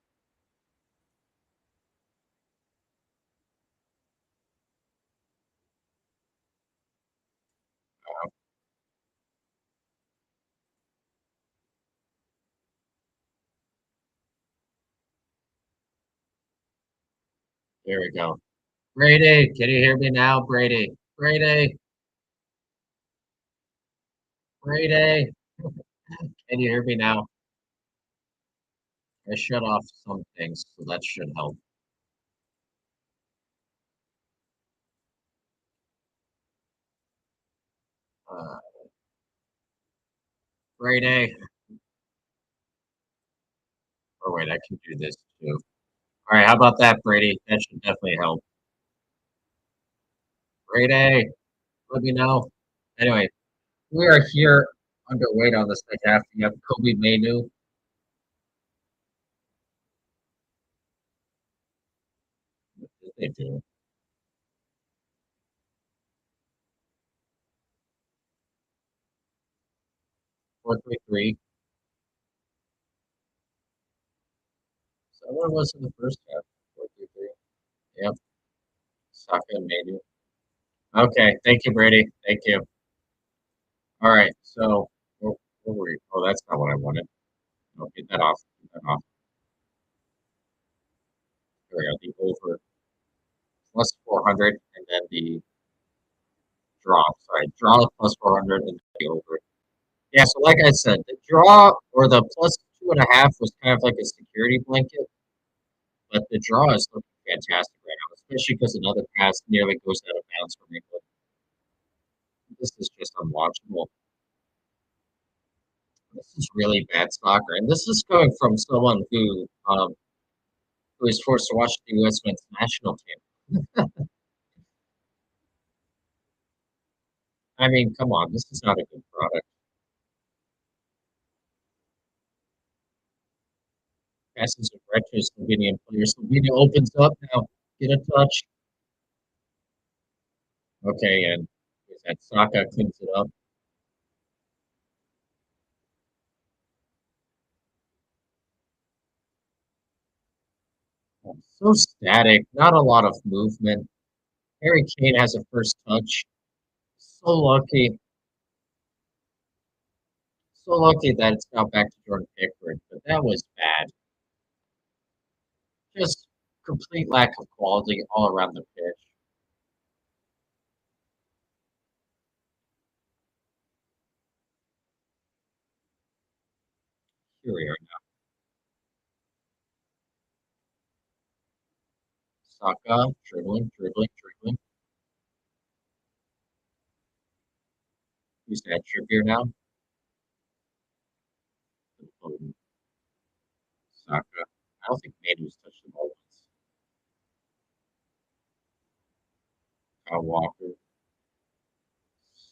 here we go. Brady, can you hear me now, Brady? Brady, Brady, can you hear me now? I shut off some things, so that should help. Uh, Brady. Oh wait, I can do this too. All right, how about that, Brady? That should definitely help. Brady, let me know. Anyway, we are here underweight on the second half. You have Kobe Mainu. What did they do? 4-3-3. So what was in the first half? 4-3-3. Yep. Saka and Mainu. Okay, thank you, Brady. Thank you. All right, so where were we? Oh, that's not what I wanted. No, get that off. Get that off. There we go. The over plus 400, and then the draw. Sorry, draw plus 400, and the over. Yeah, so like I said, the draw or the plus 2.5 was kind of like a security blanket, but the draw is looking fantastic right now, especially because another pass nearly goes out of bounds from England. This is just unwatchable. This is really bad soccer, and this is coming from someone who is forced to watch the U.S. men's national team. I mean, come on, this is not a good product. Passes it right to a Slovenian player. Slovenia opens up now. Get a touch. Okay, and is that Saka cleans it up. So static, not a lot of movement. Harry Kane has a first touch. So lucky, so lucky that it's now back to Jordan Pickford, but that was bad. Just complete lack of quality all around the pitch. Here we are now. Saka dribbling, dribbling, dribbling. Who's that? Trippier now? Saka. I don't think Manu's touched the ball once. Kyle Walker.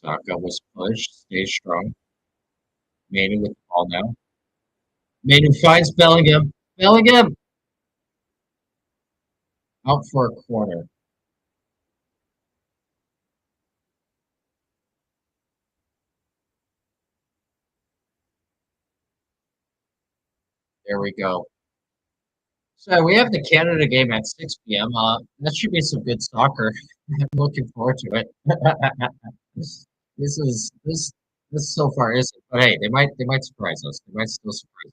Saka was pushed. Stay strong. Manu with the ball now. Manu finds Bellingham. Bellingham out for a corner. There we go. So we have the Canada game at 6 p.m. That should be some good soccer. I'm looking forward to it. This so far isn't, but hey, they might surprise us. They might still surprise us.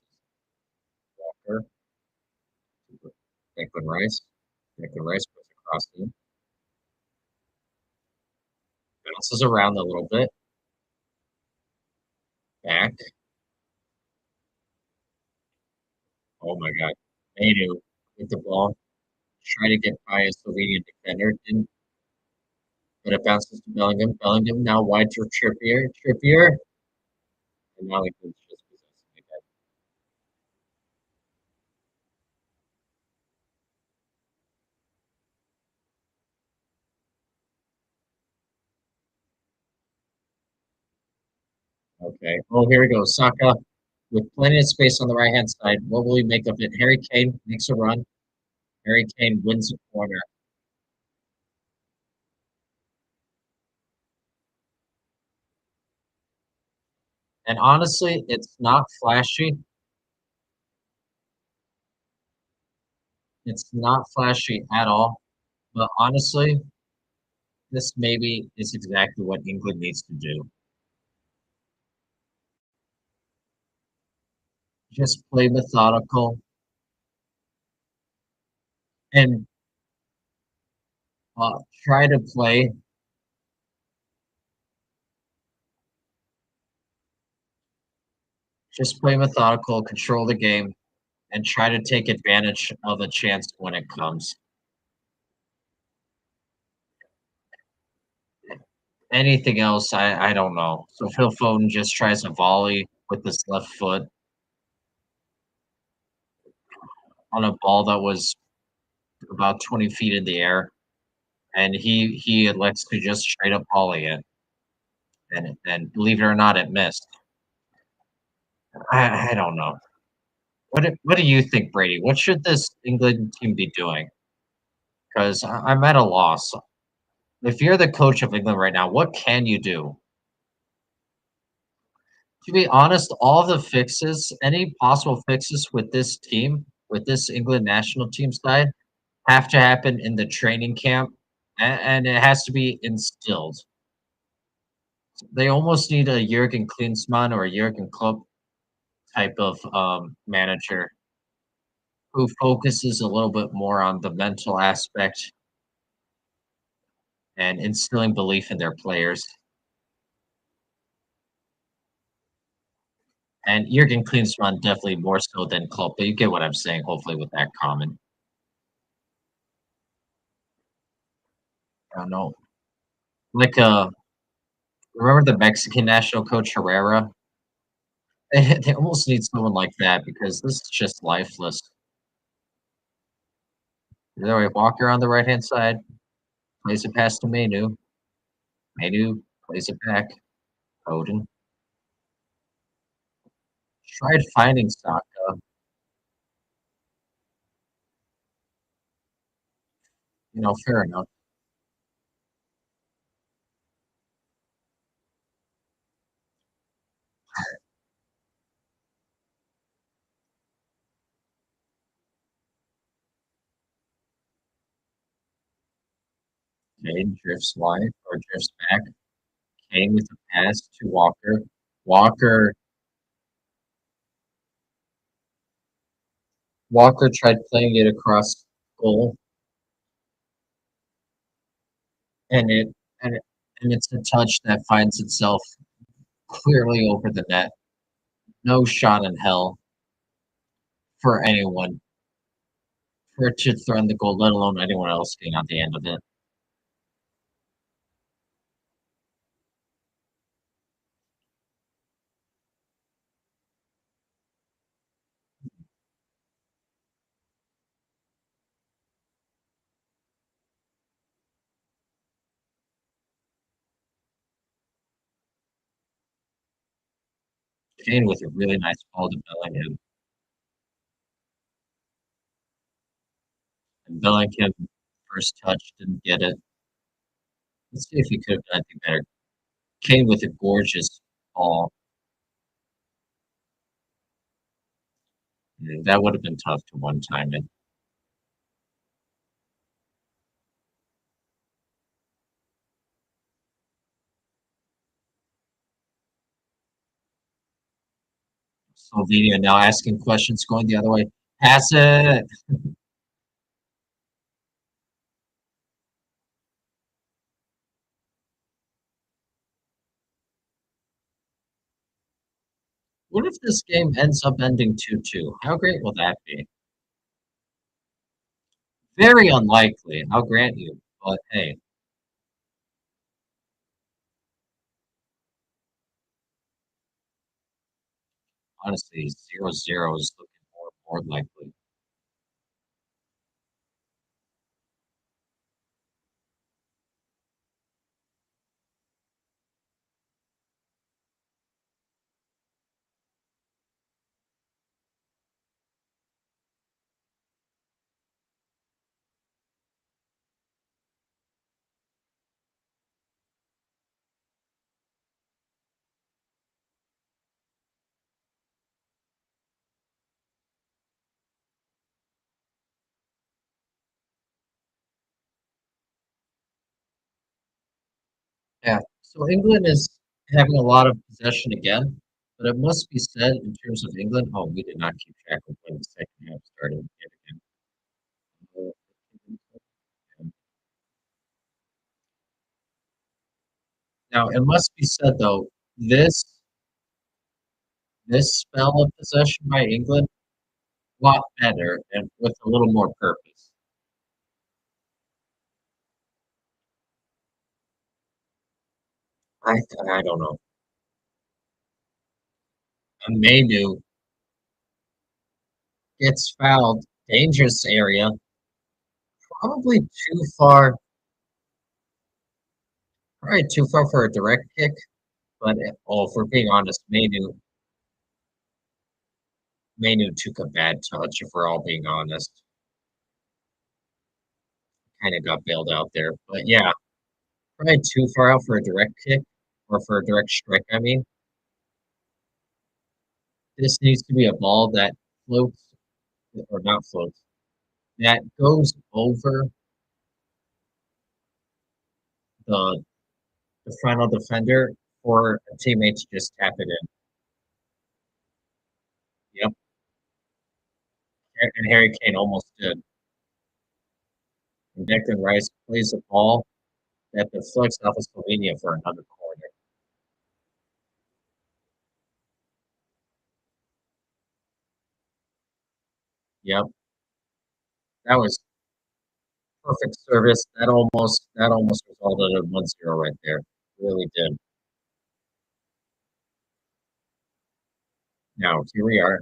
Walker, Declan Rice, Declan Rice puts across him, bounces around a little bit, back. Oh my God, Manu with the ball, trying to get by a Slovenian defender, didn't, but it bounces to Bellingham. Bellingham now wide to Trippier, Trippier, and now England's just possessing again. Okay. Oh, here we go. Saka with plenty of space on the right hand side. What will he make of it? Harry Kane makes a run. Harry Kane wins a corner. And honestly, it's not flashy. It's not flashy at all. But honestly, this maybe is exactly what England needs to do. Just play methodical and try to play. Just play methodical, control the game, and try to take advantage of a chance when it comes. Anything else, I don't know. So Phil Foden just tries a volley with his left foot on a ball that was about 20 feet in the air, and he elects to just straight up volley it, and believe it or not, it missed. I don't know. What do you think, Brady? What should this England team be doing? Because I'm at a loss. If you're the coach of England right now, what can you do? To be honest, all the fixes, any possible fixes with this team, with this England national team side, have to happen in the training camp, and it has to be instilled. They almost need a Jurgen Klinsmann or a Jurgen Klopp type of manager who focuses a little bit more on the mental aspect and instilling belief in their players. And Jurgen Klinsmann definitely more so than Klopp, but you get what I'm saying, hopefully, with that comment. I don't know. Like, remember the Mexican national coach Herrera? They almost need someone like that because this is just lifeless. There way, Walker on the right-hand side, plays it past to Manu. Manu plays it back. Odin tried finding Saka. Fair enough. Kane drifts wide or drifts back. Kane with a pass to Walker. Walker Walker tried playing it across goal, and it's a touch that finds itself clearly over the net. No shot in hell for anyone for it to threaten the goal, let alone anyone else getting on the end of it. Kane with a really nice ball to Bellingham, and Bellingham first touch didn't get it. Let's see if he could have done anything better. Kane with a gorgeous ball. That would have been tough to one time it. Slovenia now asking questions, going the other way. Pass it. What if this game ends up ending 2-2? How great will that be? Very unlikely, I'll grant you. But hey, honestly, 0-0 is looking more likely. Yeah. So England is having a lot of possession again, but it must be said in terms of England. Oh, we did not keep track of when the second half started yet again. Now it must be said though, this this spell of possession by England, a lot better and with a little more purpose. I I don't know. And Manu gets fouled, dangerous area, probably too far for a direct kick. But if we're being honest, Manu took a bad touch. If we're all being honest, kind of got bailed out there. But yeah, probably too far out for a direct kick or for a direct strike. I mean, this needs to be a ball that floats or not floats that goes over the the final defender for a teammate to just tap it in. Yep, and Harry Kane almost did. And Declan Rice plays a ball that deflects off of Slovenia for another corner. Yep, that was perfect service. That almost resulted in 1-0 right there. Really did. Now here we are.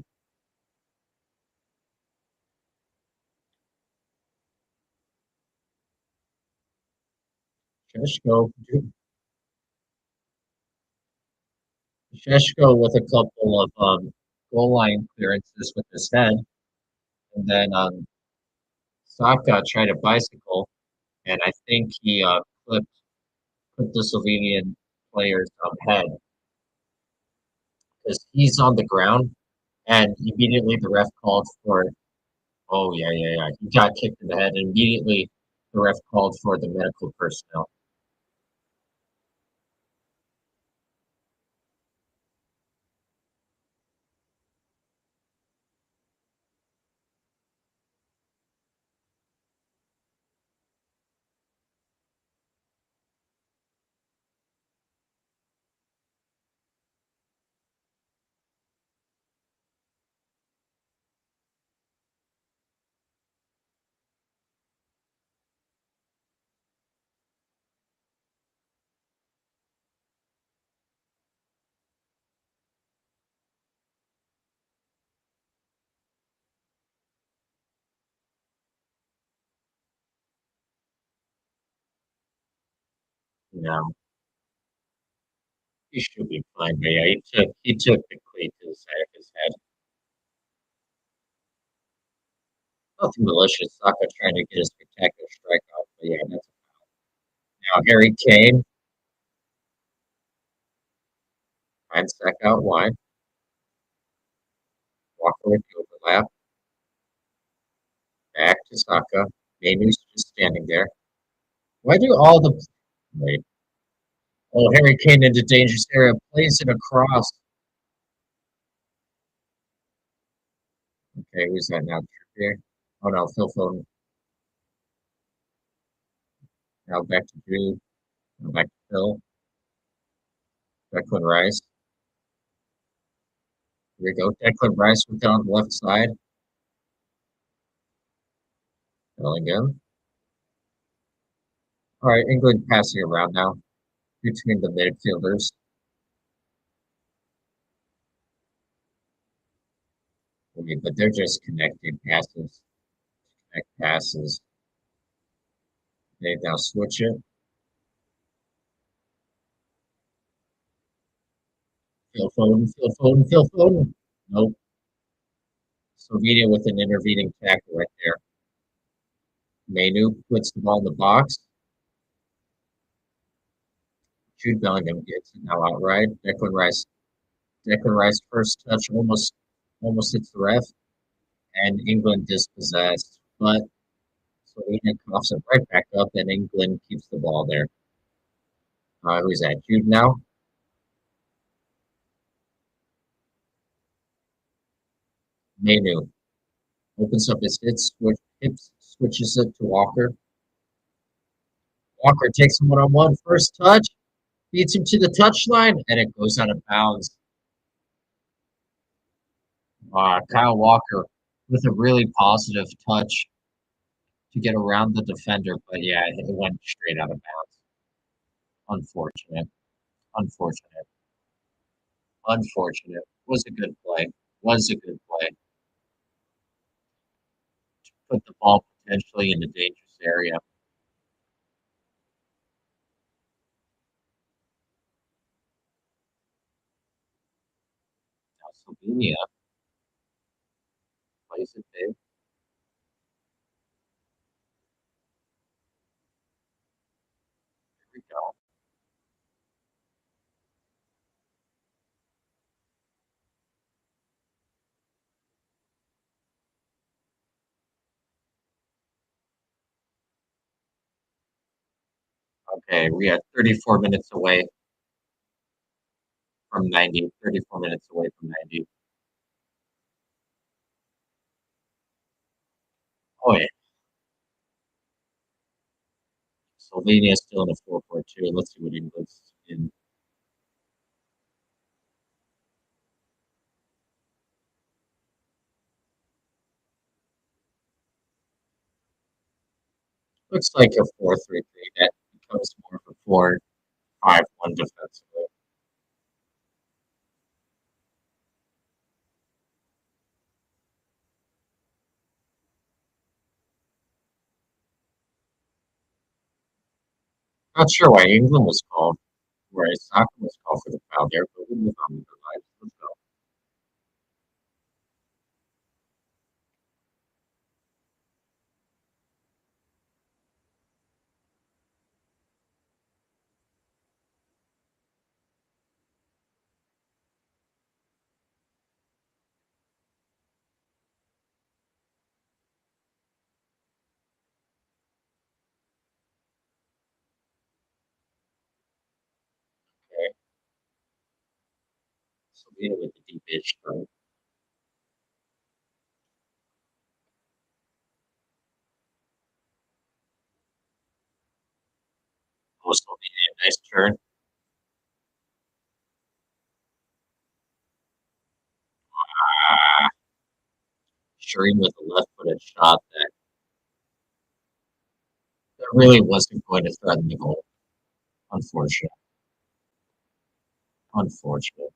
Sheshko, Sheshko with a couple of goal line clearances with his head, and then Saka tried a bicycle, and I think he clipped the Slovenian player's head because he's on the ground, and immediately the ref called for. Oh yeah, yeah, yeah. He got kicked in the head, and immediately the ref called for the medical personnel. You know, he should be fine, but yeah, he took the cleat to the side of his head. Nothing malicious. Saka trying to get a spectacular strike off, but yeah, that's now Harry Kane finds Saka out wide. Walker with the overlap. Back to Saka. Mainu's just standing there. Why do all the wait? Oh, Harry Kane into dangerous area, plays it across. Okay, who's that now? Trippier. Oh no, Phil Foden. Now back to Jude. Now back to Phil. Declan Rice. Here we go. Declan Rice with on the left side. Bellingham. All right, England passing around now between the midfielders. Okay, but they're just connecting passes. Connect passes. They now switch it. Phil Foden. Phil Foden. Phil Foden. Nope. Slovenia with an intervening tackle right there. Mainu puts the ball in the box. Jude Bellingham gets it now outright. Declan Rice first touch almost hits the ref, and England dispossessed. But Slovenia coughs it right back up, and England keeps the ball there. Who's that? Jude now. Mainu opens up his hips, switches it to Walker. Walker takes him one-on-one. First touch, beats him to the touchline, and it goes out of bounds. Kyle Walker with a really positive touch to get around the defender, but yeah, it went straight out of bounds. Unfortunate. Unfortunate. Unfortunate. Was a good play. Was a good play. Put the ball potentially in a dangerous area. Now Slovenia plays it big. Here we go. Okay, we are 34 minutes away from 90. 34 minutes away from 90. Oh yeah. Slovenia is still in a 4-4-2. Let's see what England's in. Looks like a 4-3-3 that becomes more of a 4-5-1 defensively. Not sure why England was called, whereas soccer was called for the foul there, but we'll move on with our lives. Let's go. Okay. Slovenia with the deep edge throw. Oh, Slovenia, nice turn. Ah, Shireen with a left-footed shot that really wasn't going to threaten the goal. Unfortunate. Unfortunate.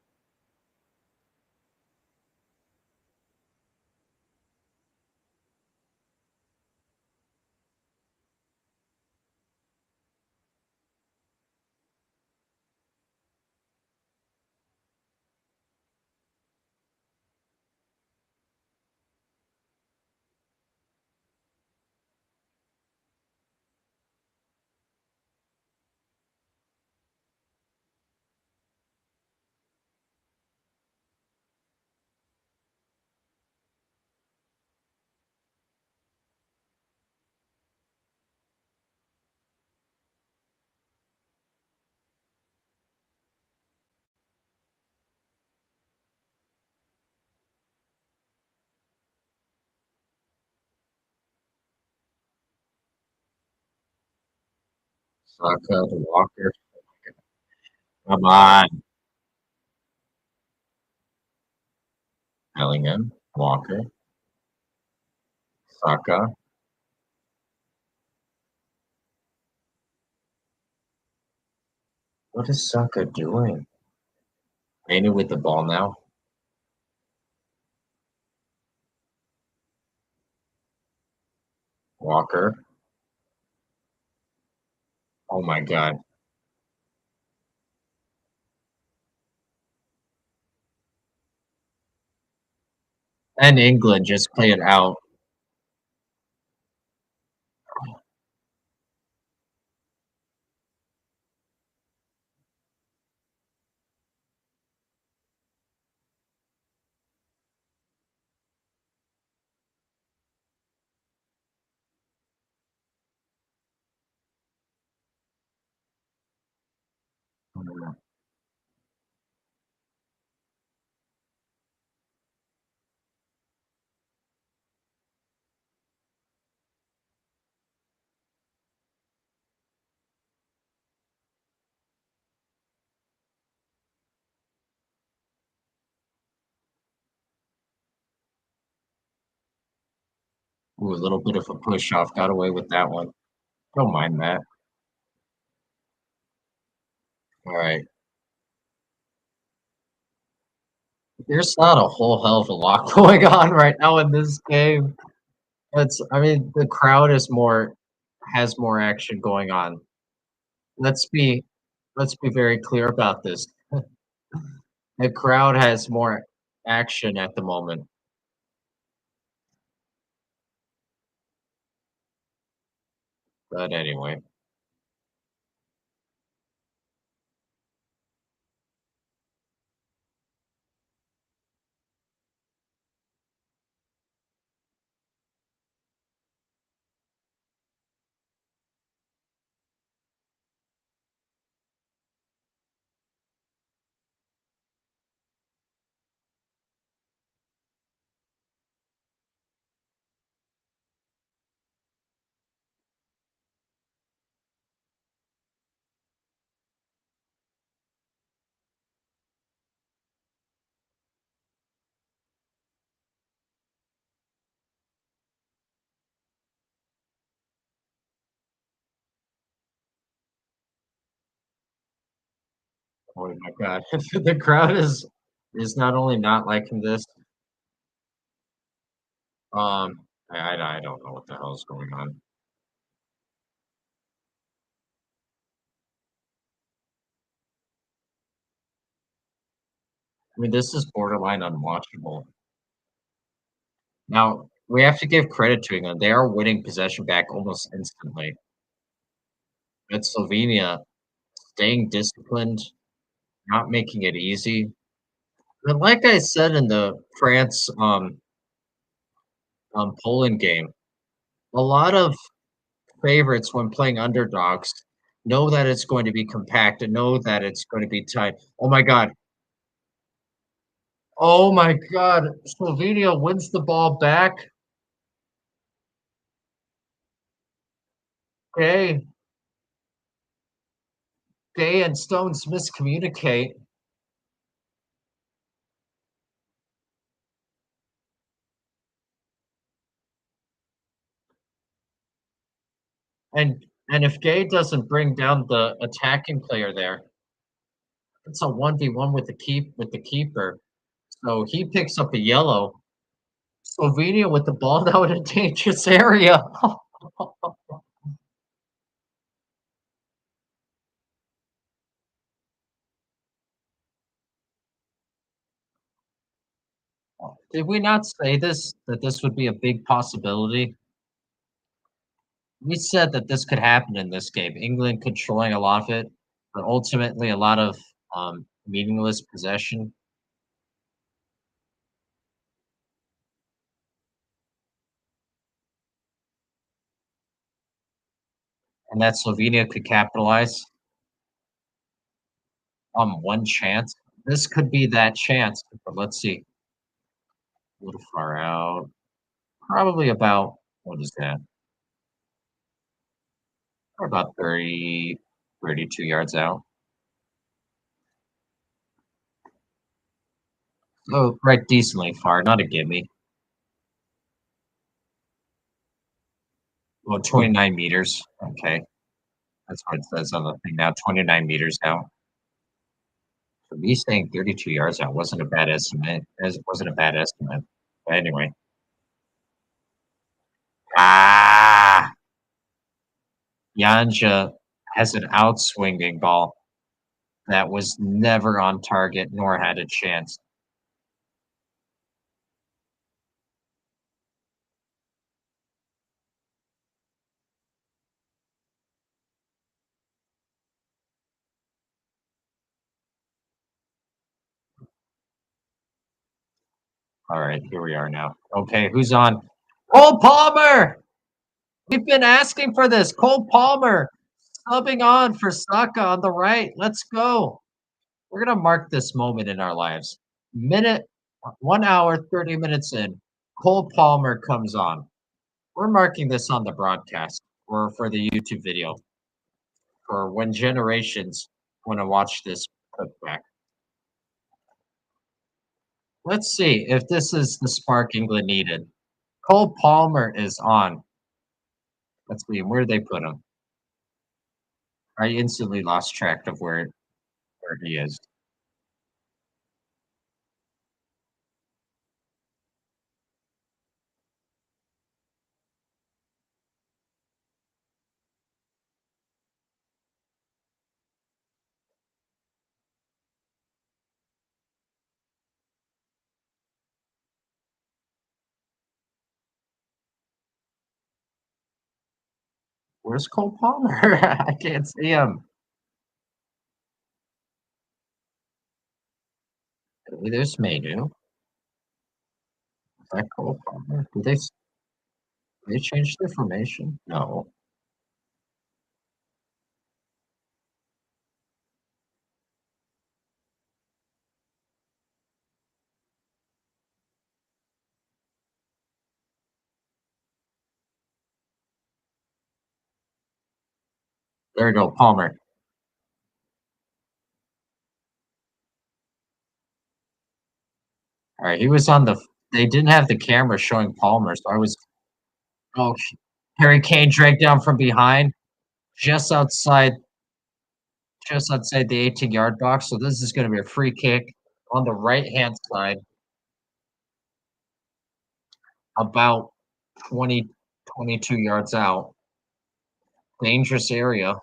Saka to Walker. Come on. Bellingham. Walker. Saka. What is Saka doing? Reina with the ball now. Walker. Oh my god. And England just play it out. Ooh, a little bit of a push off. Got away with that one. Don't mind that. All right. There's not a whole hell of a lot going on right now in this game. I mean, the crowd is has more action going on. Let's be, let's be very clear about this. The crowd has more action at the moment. But anyway, Oh my god. The crowd is not only not liking this, I don't know what the hell is going on. I mean, this is borderline unwatchable. Now, we have to give credit to England. They are winning possession back almost instantly. But Slovenia staying disciplined, not making it easy. But like I said in the France Poland game, a lot of favorites when playing underdogs know that it's going to be compact and know that it's going to be tight. Oh my god. Oh my god. Slovenia wins the ball back. Okay. Day and Stones miscommunicate. And if Gay doesn't bring down the attacking player there, it's a 1v1 with the keeper. So he picks up a yellow. Slovenia with the ball now in a dangerous area. Did we not say this that this would be a big possibility? We said that this could happen in this game. England controlling a lot of it, but ultimately a lot of meaningless possession, and that Slovenia could capitalize on one chance. This could be that chance, but let's see. A little far out. Probably about what is that? About 30, 32 yards out. Oh, right, decently far, not a gimme. Well, 29 meters. Okay, that's what it says on the thing now. 29 meters out. For me saying 32 yards out wasn't a bad estimate. As it wasn't a bad estimate. But anyway. Ah, Yanja has an outswinging ball that was never on target nor had a chance. All right, here we are now. Okay, who's on? Cole Palmer! We've been asking for this. Cole Palmer subbing on for Saka on the right. Let's go. We're going to mark this moment in our lives. Minute, 1 hour, 30 minutes in, Cole Palmer comes on. We're marking this on the broadcast or for the YouTube video for when generations want to watch this put back. Let's see if this is the spark England needed. Cole Palmer is on. Let's see, where did they put him? I instantly lost track of where he is. Where's Cole Palmer? I can't see him. Maybe there's Manu. Is that Cole Palmer? Did they change their formation? No. There we go, Palmer. All right, he was on the. They didn't have the camera showing Palmer, so I was. Oh, Harry Kane dragged down from behind, just outside, just outside the 18-yard box. So this is going to be a free kick on the right-hand side, about 20, 22 yards out. Dangerous area.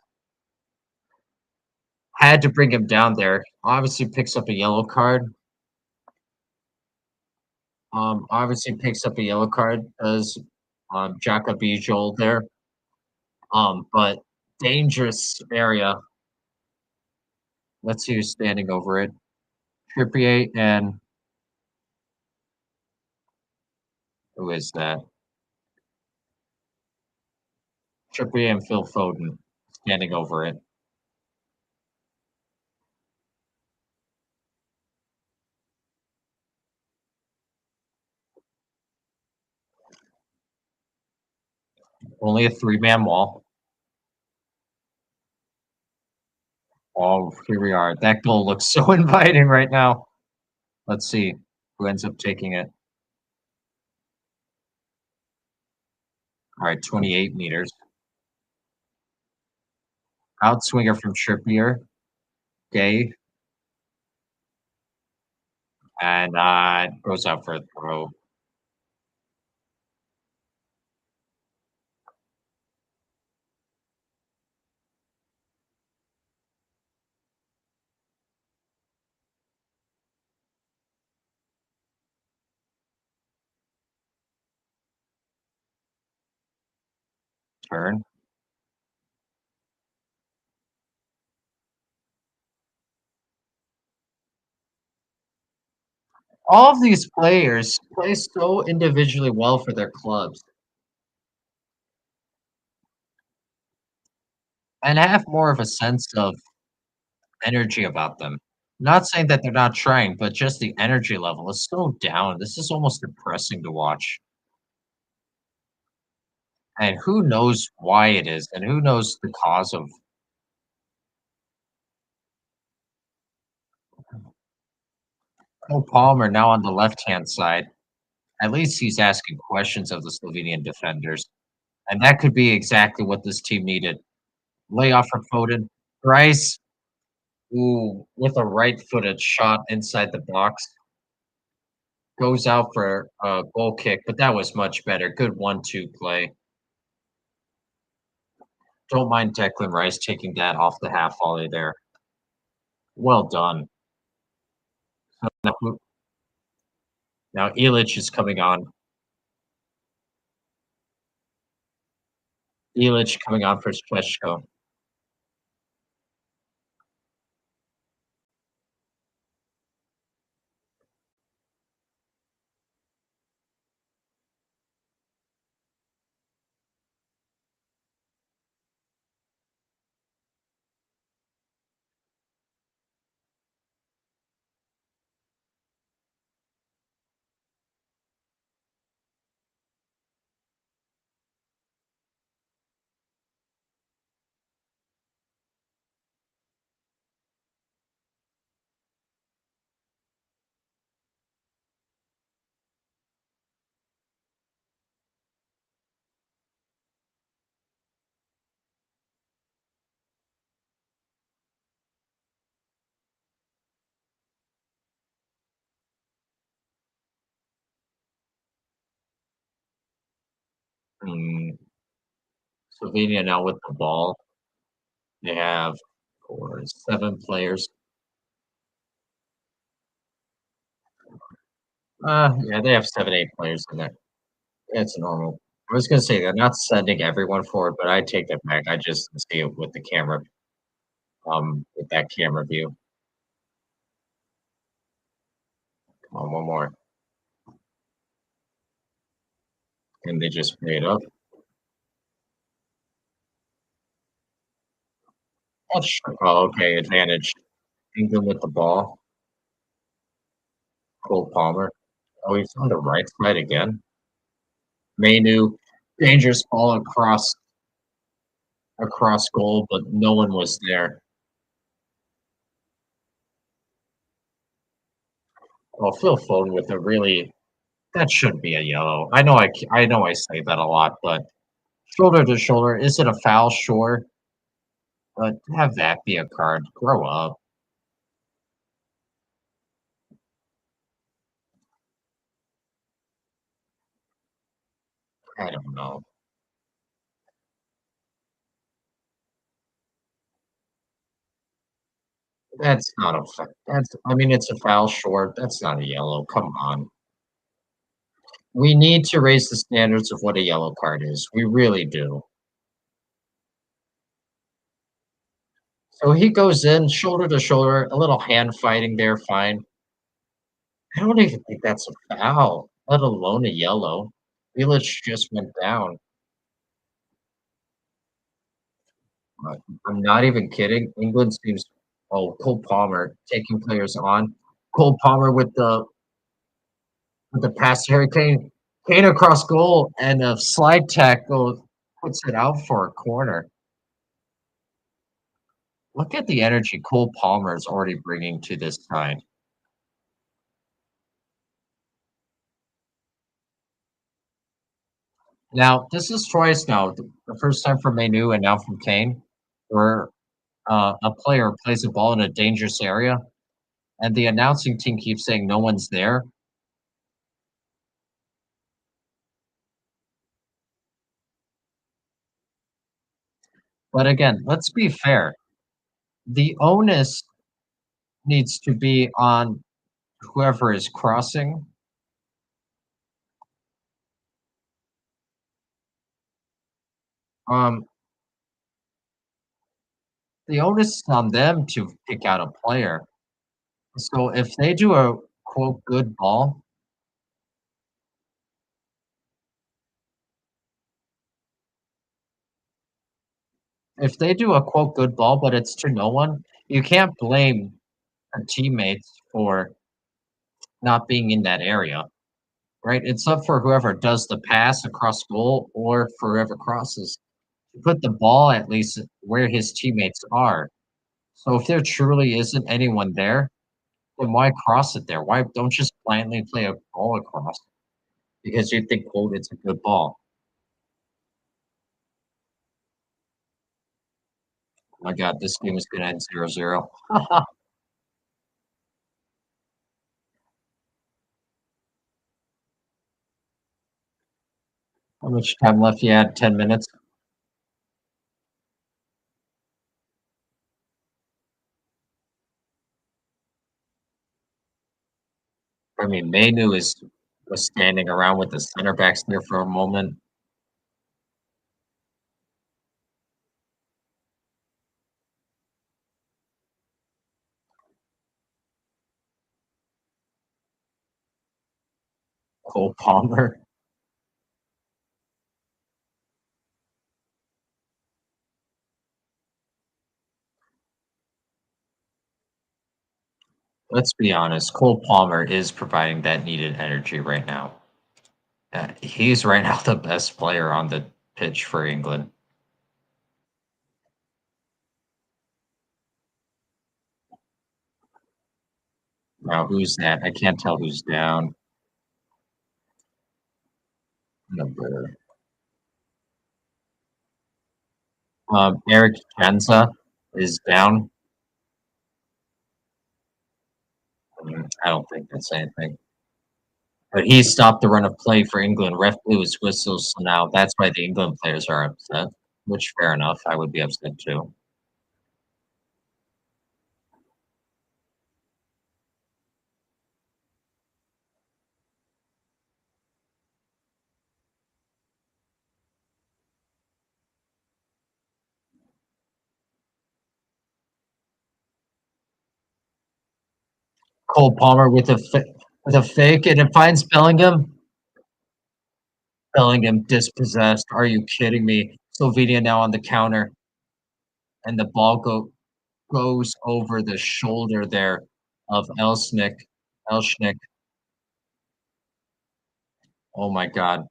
Had to bring him down there. Obviously picks up a yellow card. Obviously picks up a yellow card as Jaka Bijol there. But dangerous area. Let's see who's standing over it. Trippier and who is that? Trippier and Phil Foden standing over it. Only a three-man wall. Oh, here we are. That goal looks so inviting right now. Let's see who ends up taking it. All right, 28 meters. Outswinger from Trippier. Gay. And goes out for a throw. Turn. All of these players play so individually well for their clubs and have more of a sense of energy about them. Not saying that they're not trying, but just the energy level is so down. This is almost depressing to watch. And who knows why it is, and who knows the cause of Cole Palmer now on the left-hand side. At least he's asking questions of the Slovenian defenders. And that could be exactly what this team needed. Layoff for Foden. Rice, ooh, with a right-footed shot inside the box. Goes out for a goal kick, but that was much better. Good 1-2 play. Don't mind Declan Rice taking that off the half volley there. Well done. Now Ilic is coming on. Ilic coming on for Sheshko. Mm, Slovenia now with the ball. They have 7 players. Yeah, they have 7, 8 players in there. It's normal. I was gonna say they're not sending everyone forward, but I take that back. I just see it with the camera, with that camera view. Come on, one more. And they just play it up. Oh, okay, advantage. England with the ball. Cole Palmer. Oh, he's on the right side again. Mainu, dangerous ball across goal, but no one was there. Well, Phil Foden with a really that should be a yellow. I know I say that a lot, but shoulder to shoulder, is it a foul? Sure. But have that be a card. Grow up. I don't know. That's not a that's I mean, it's a foul short. That's not a yellow. Come on. We need to raise the standards of what a yellow card is. We really do. So he goes in shoulder to shoulder, a little hand fighting there, fine. I don't even think that's a foul, let alone a yellow. Village just went down. Uh, I'm not even kidding. England seems Cole Palmer taking players on. Cole Palmer with the pass to Harry Kane. Kane across goal and a slide tackle puts it out for a corner. Look at the energy Cole Palmer is already bringing to this side. Now, this is twice now. The first time from Menu and now from Kane, where a player plays a ball in a dangerous area, and the announcing team keeps saying no one's there. But again, let's be fair. The onus needs to be on whoever is crossing. Um, the onus is on them to pick out a player. So if they do a quote good ball, if they do a quote good ball, but it's to no one, you can't blame their teammates for not being in that area, right? It's up for whoever does the pass across goal or for whoever crosses to put the ball at least where his teammates are. So if there truly isn't anyone there, then why cross it there? Why don't just blindly play a ball across because you think, quote, it's a good ball. Oh my God, this game is going to end 0-0. How much time left? You had 10 minutes. I mean, Mainu was standing around with the center backs there for a moment. Cole Palmer. Let's be honest, Cole Palmer is providing that needed energy right now. He's right now the best player on the pitch for England. Now, who's that? I can't tell who's down. Number Eric Jenza is down. I don't think that's anything. But he stopped the run of play for England. Ref blew his whistle, so now that's why the England players are upset. Which fair enough. I would be upset too. Cole Palmer with a fake, and it finds Bellingham. Bellingham dispossessed. Are you kidding me? Slovenia now on the counter, and the ball goes over the shoulder there of Elsnick. Elshnick. Oh my God,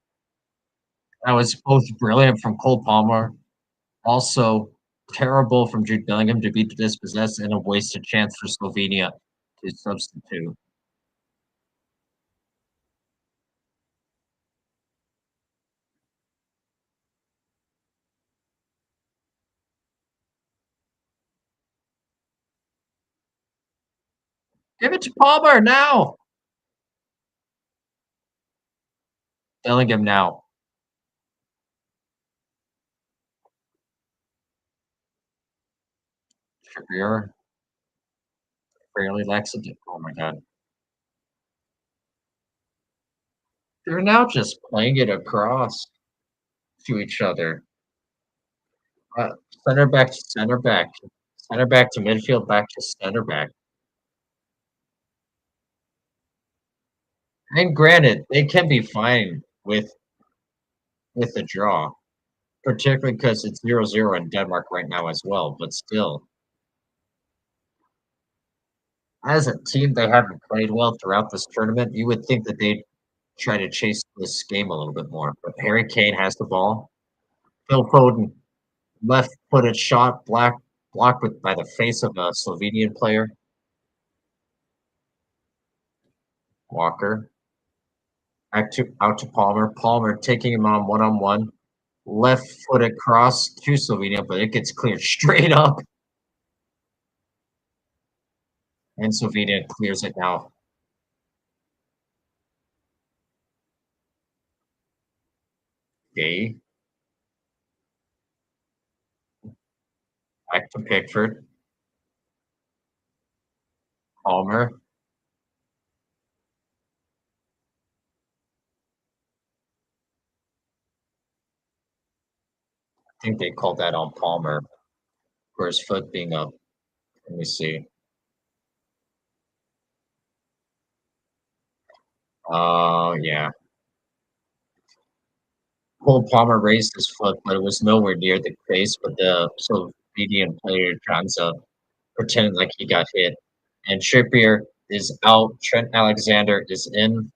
that was both brilliant from Cole Palmer, also terrible from Jude Bellingham to be dispossessed, and a wasted chance for Slovenia to substitute. Give it to Palmer now. Bellingham now. Trippier. Fairly laxative. Oh my god. They're now just playing it across to each other. Uh, center back to center back. Center back to midfield, back to center back. And granted, they can be fine with the draw, particularly because it's 0-0 in Denmark right now as well. But still, as a team, they haven't played well throughout this tournament. You would think that they'd try to chase this game a little bit more. But Harry Kane has the ball. Phil Foden, left-footed shot, blocked with by the face of a Slovenian player. Walker back to out to Palmer. Palmer taking him on one-on-one. Left-footed cross to Slovenia, but it gets cleared straight up. And Slovenia clears it now. Gay. Back to Pickford. Palmer. I think they called that on Palmer for his foot being up. Let me see. Yeah. Cole Palmer raised his foot, but it was nowhere near the face. But the Slovenian player tries to pretend like he got hit. And Trippier is out. Trent Alexander is in.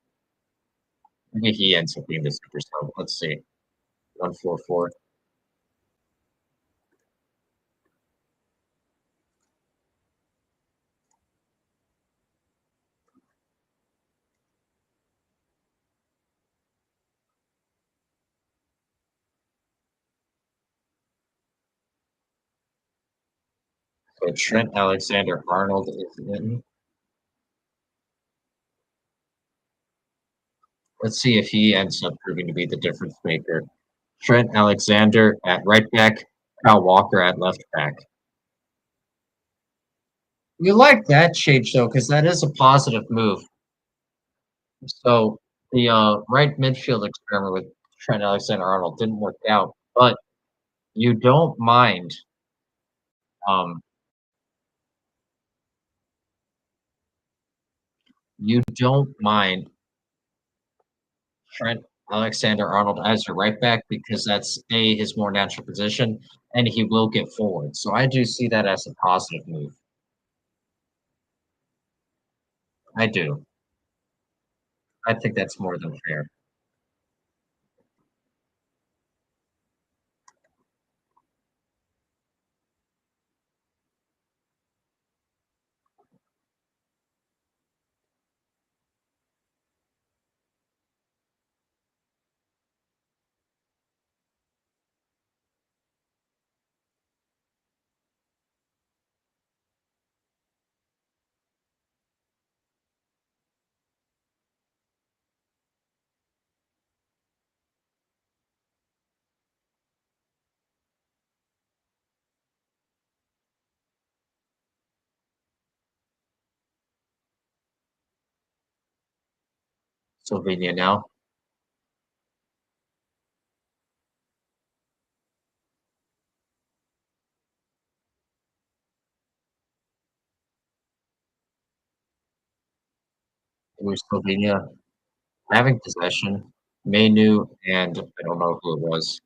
Maybe he ends up being the super sub. Let's see. 144. So Trent Alexander-Arnold is in. Let's see if he ends up proving to be the difference maker. Trent Alexander at right back, Kyle Walker at left back. You like that change though, because that is a positive move. So the right midfield experiment with Trent Alexander-Arnold didn't work out, but you don't mind um, you don't mind Trent Alexander-Arnold as your right back because that's his more natural position, and he will get forward. So I do see that as a positive move. I do. I think that's more than fair. Slovenia now. With Slovenia having possession. Mainu and I don't know who it was.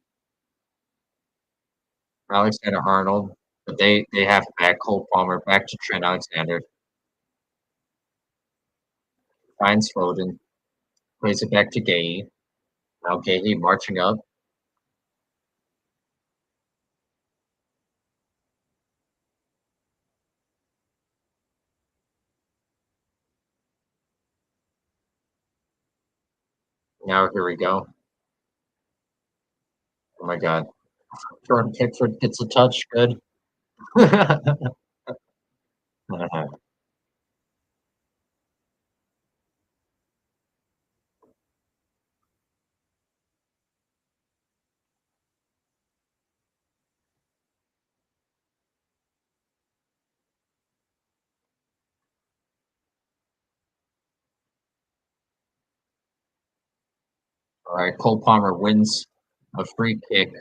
Alexander Arnold, but they have back Cole Palmer back to Trent Alexander. Finds Foden, plays it back to Gay. Now Gay marching up. Now here we go. Oh my god. Jordan Pickford gets a touch. Good. All right, Cole Palmer wins a free kick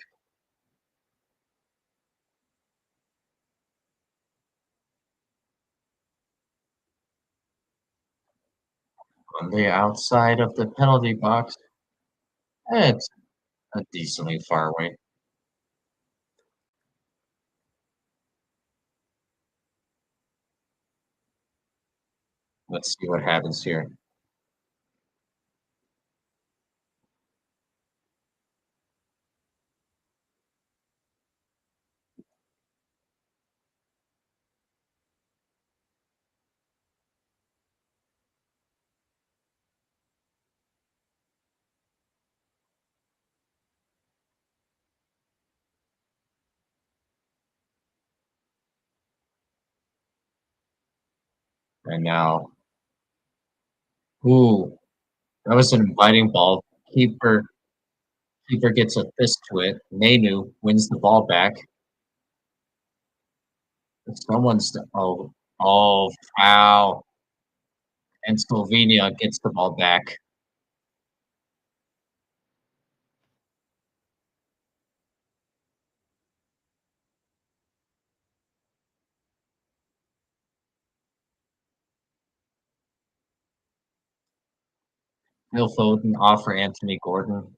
on the outside of the penalty box. It's a decently far away. Let's see what happens here. And now, ooh, that was an inviting ball. Keeper gets a fist to it. Mainu wins the ball back. Someone's oh foul, and Slovenia gets the ball back. Phil Foden off for Anthony Gordon.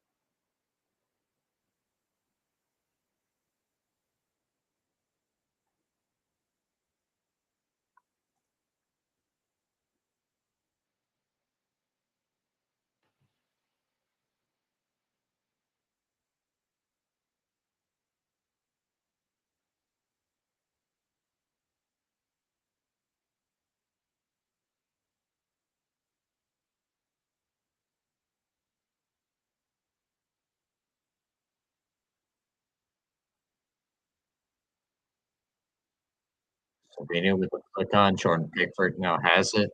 Slovenia with a click on. Jordan Pickford now has it.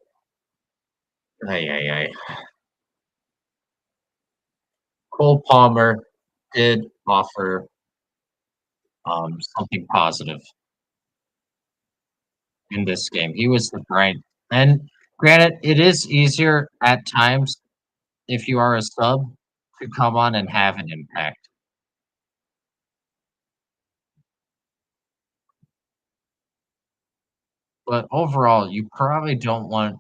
Ay, ay, ay. Cole Palmer did offer something positive in this game. He was the bright. And granted, it is easier at times if you are a sub to come on and have an impact. But overall, you probably don't want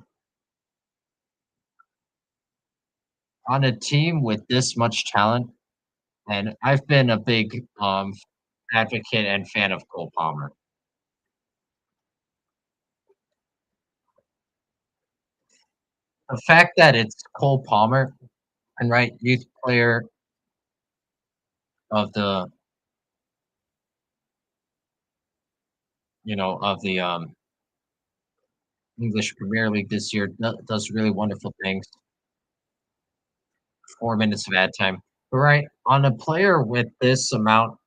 on a team with this much talent. And I've been a big advocate and fan of Cole Palmer. The fact that it's Cole Palmer and right youth player of the of the English Premier League this year does really wonderful things. 4 minutes of ad time. But right on a player with this amount,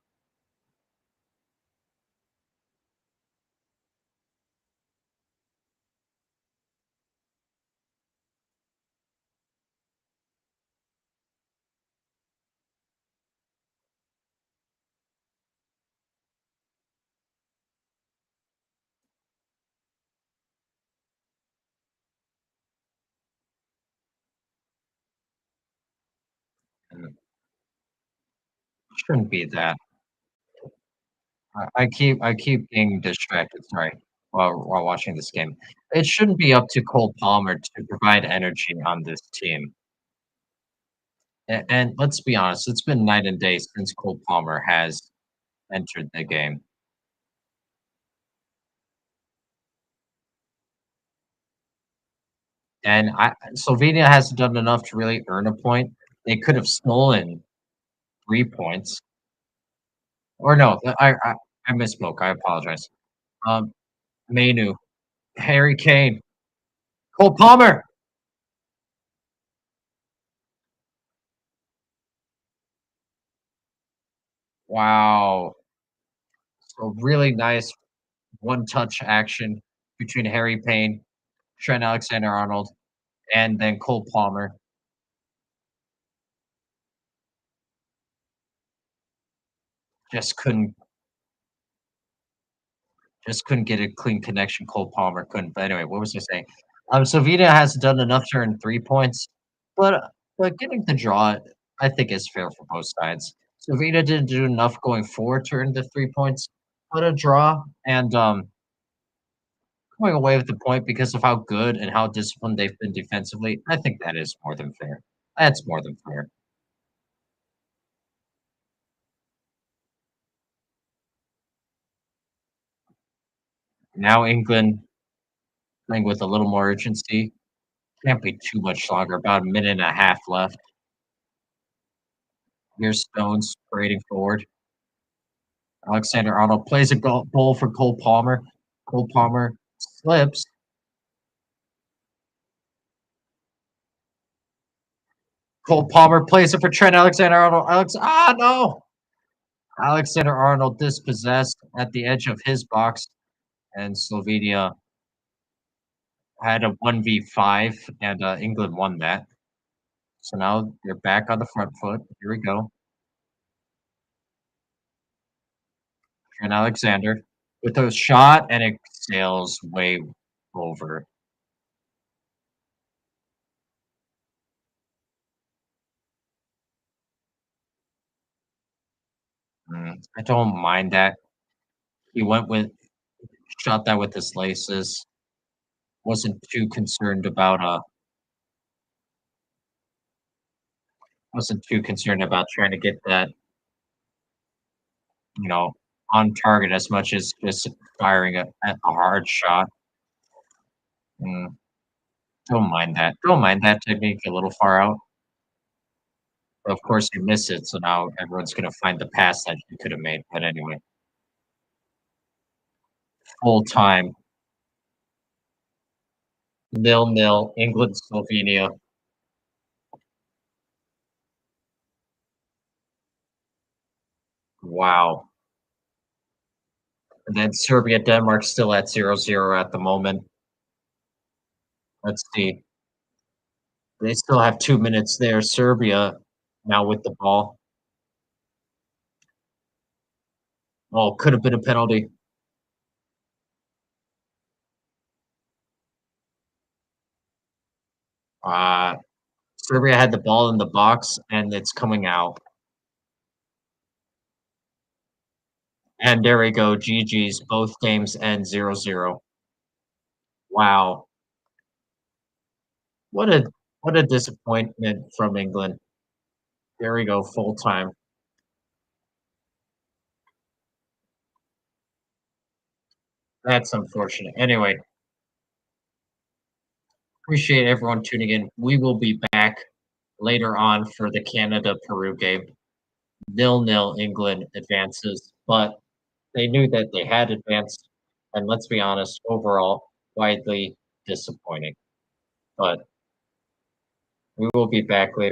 and it shouldn't be that. I keep getting distracted. Sorry, while watching this game, it shouldn't be up to Cole Palmer to provide energy on this team. And let's be honest, it's been night and day since Cole Palmer has entered the game. And Slovenia hasn't done enough to really earn a point. They could have stolen 3 points, or no, I misspoke. I apologize. Um, Mainu, Harry Kane, Cole Palmer. Wow, so really nice one-touch action between Harry Kane, Trent Alexander-Arnold, and then Cole Palmer. Just couldn't just couldn't get a clean connection. Cole Palmer couldn't. But anyway, what was I saying? Slovenia hasn't done enough to earn 3 points, but getting the draw. I think it's fair for both sides. Slovenia didn't do enough going forward to earn the 3 points, but a draw and coming away with the point because of how good and how disciplined they've been defensively, I think that is more than fair. That's more than fair. Now England playing with a little more urgency. Can't be too much longer. About a minute and a half left. Here's Stones parading forward. Alexander-Arnold plays a goal for Cole Palmer. Cole Palmer slips. Cole Palmer plays it for Trent Alexander-Arnold. No! Alexander-Arnold dispossessed at the edge of his box, and Slovenia had a 1v5, and England won that. So now they're back on the front foot. Here we go. Trent Alexander with a shot, and it sails way over. I don't mind that. He went with shot that with his laces. Wasn't too concerned about trying to get that, you know, on target as much as just firing a hard shot. Mm, don't mind that. Don't mind that technique a little far out. But of course, you miss it, so now everyone's gonna find the pass that you could have made. But anyway, full time, 0-0, England, Slovenia. Wow. And then Serbia, Denmark still at 0-0 at the moment. Let's see. They still have 2 minutes there. Serbia now with the ball. Oh, could have been a penalty. Uh, Serbia had the ball in the box and it's coming out. And there we go. GG's. Both games end 0-0. Wow. What a what a disappointment from England. There we go. Full time. That's unfortunate. Anyway, appreciate everyone tuning in. We will be back later on for the Canada Peru game. 0-0 England advances, but they knew that they had advanced, and let's be honest, overall, widely disappointing. But we will be back later.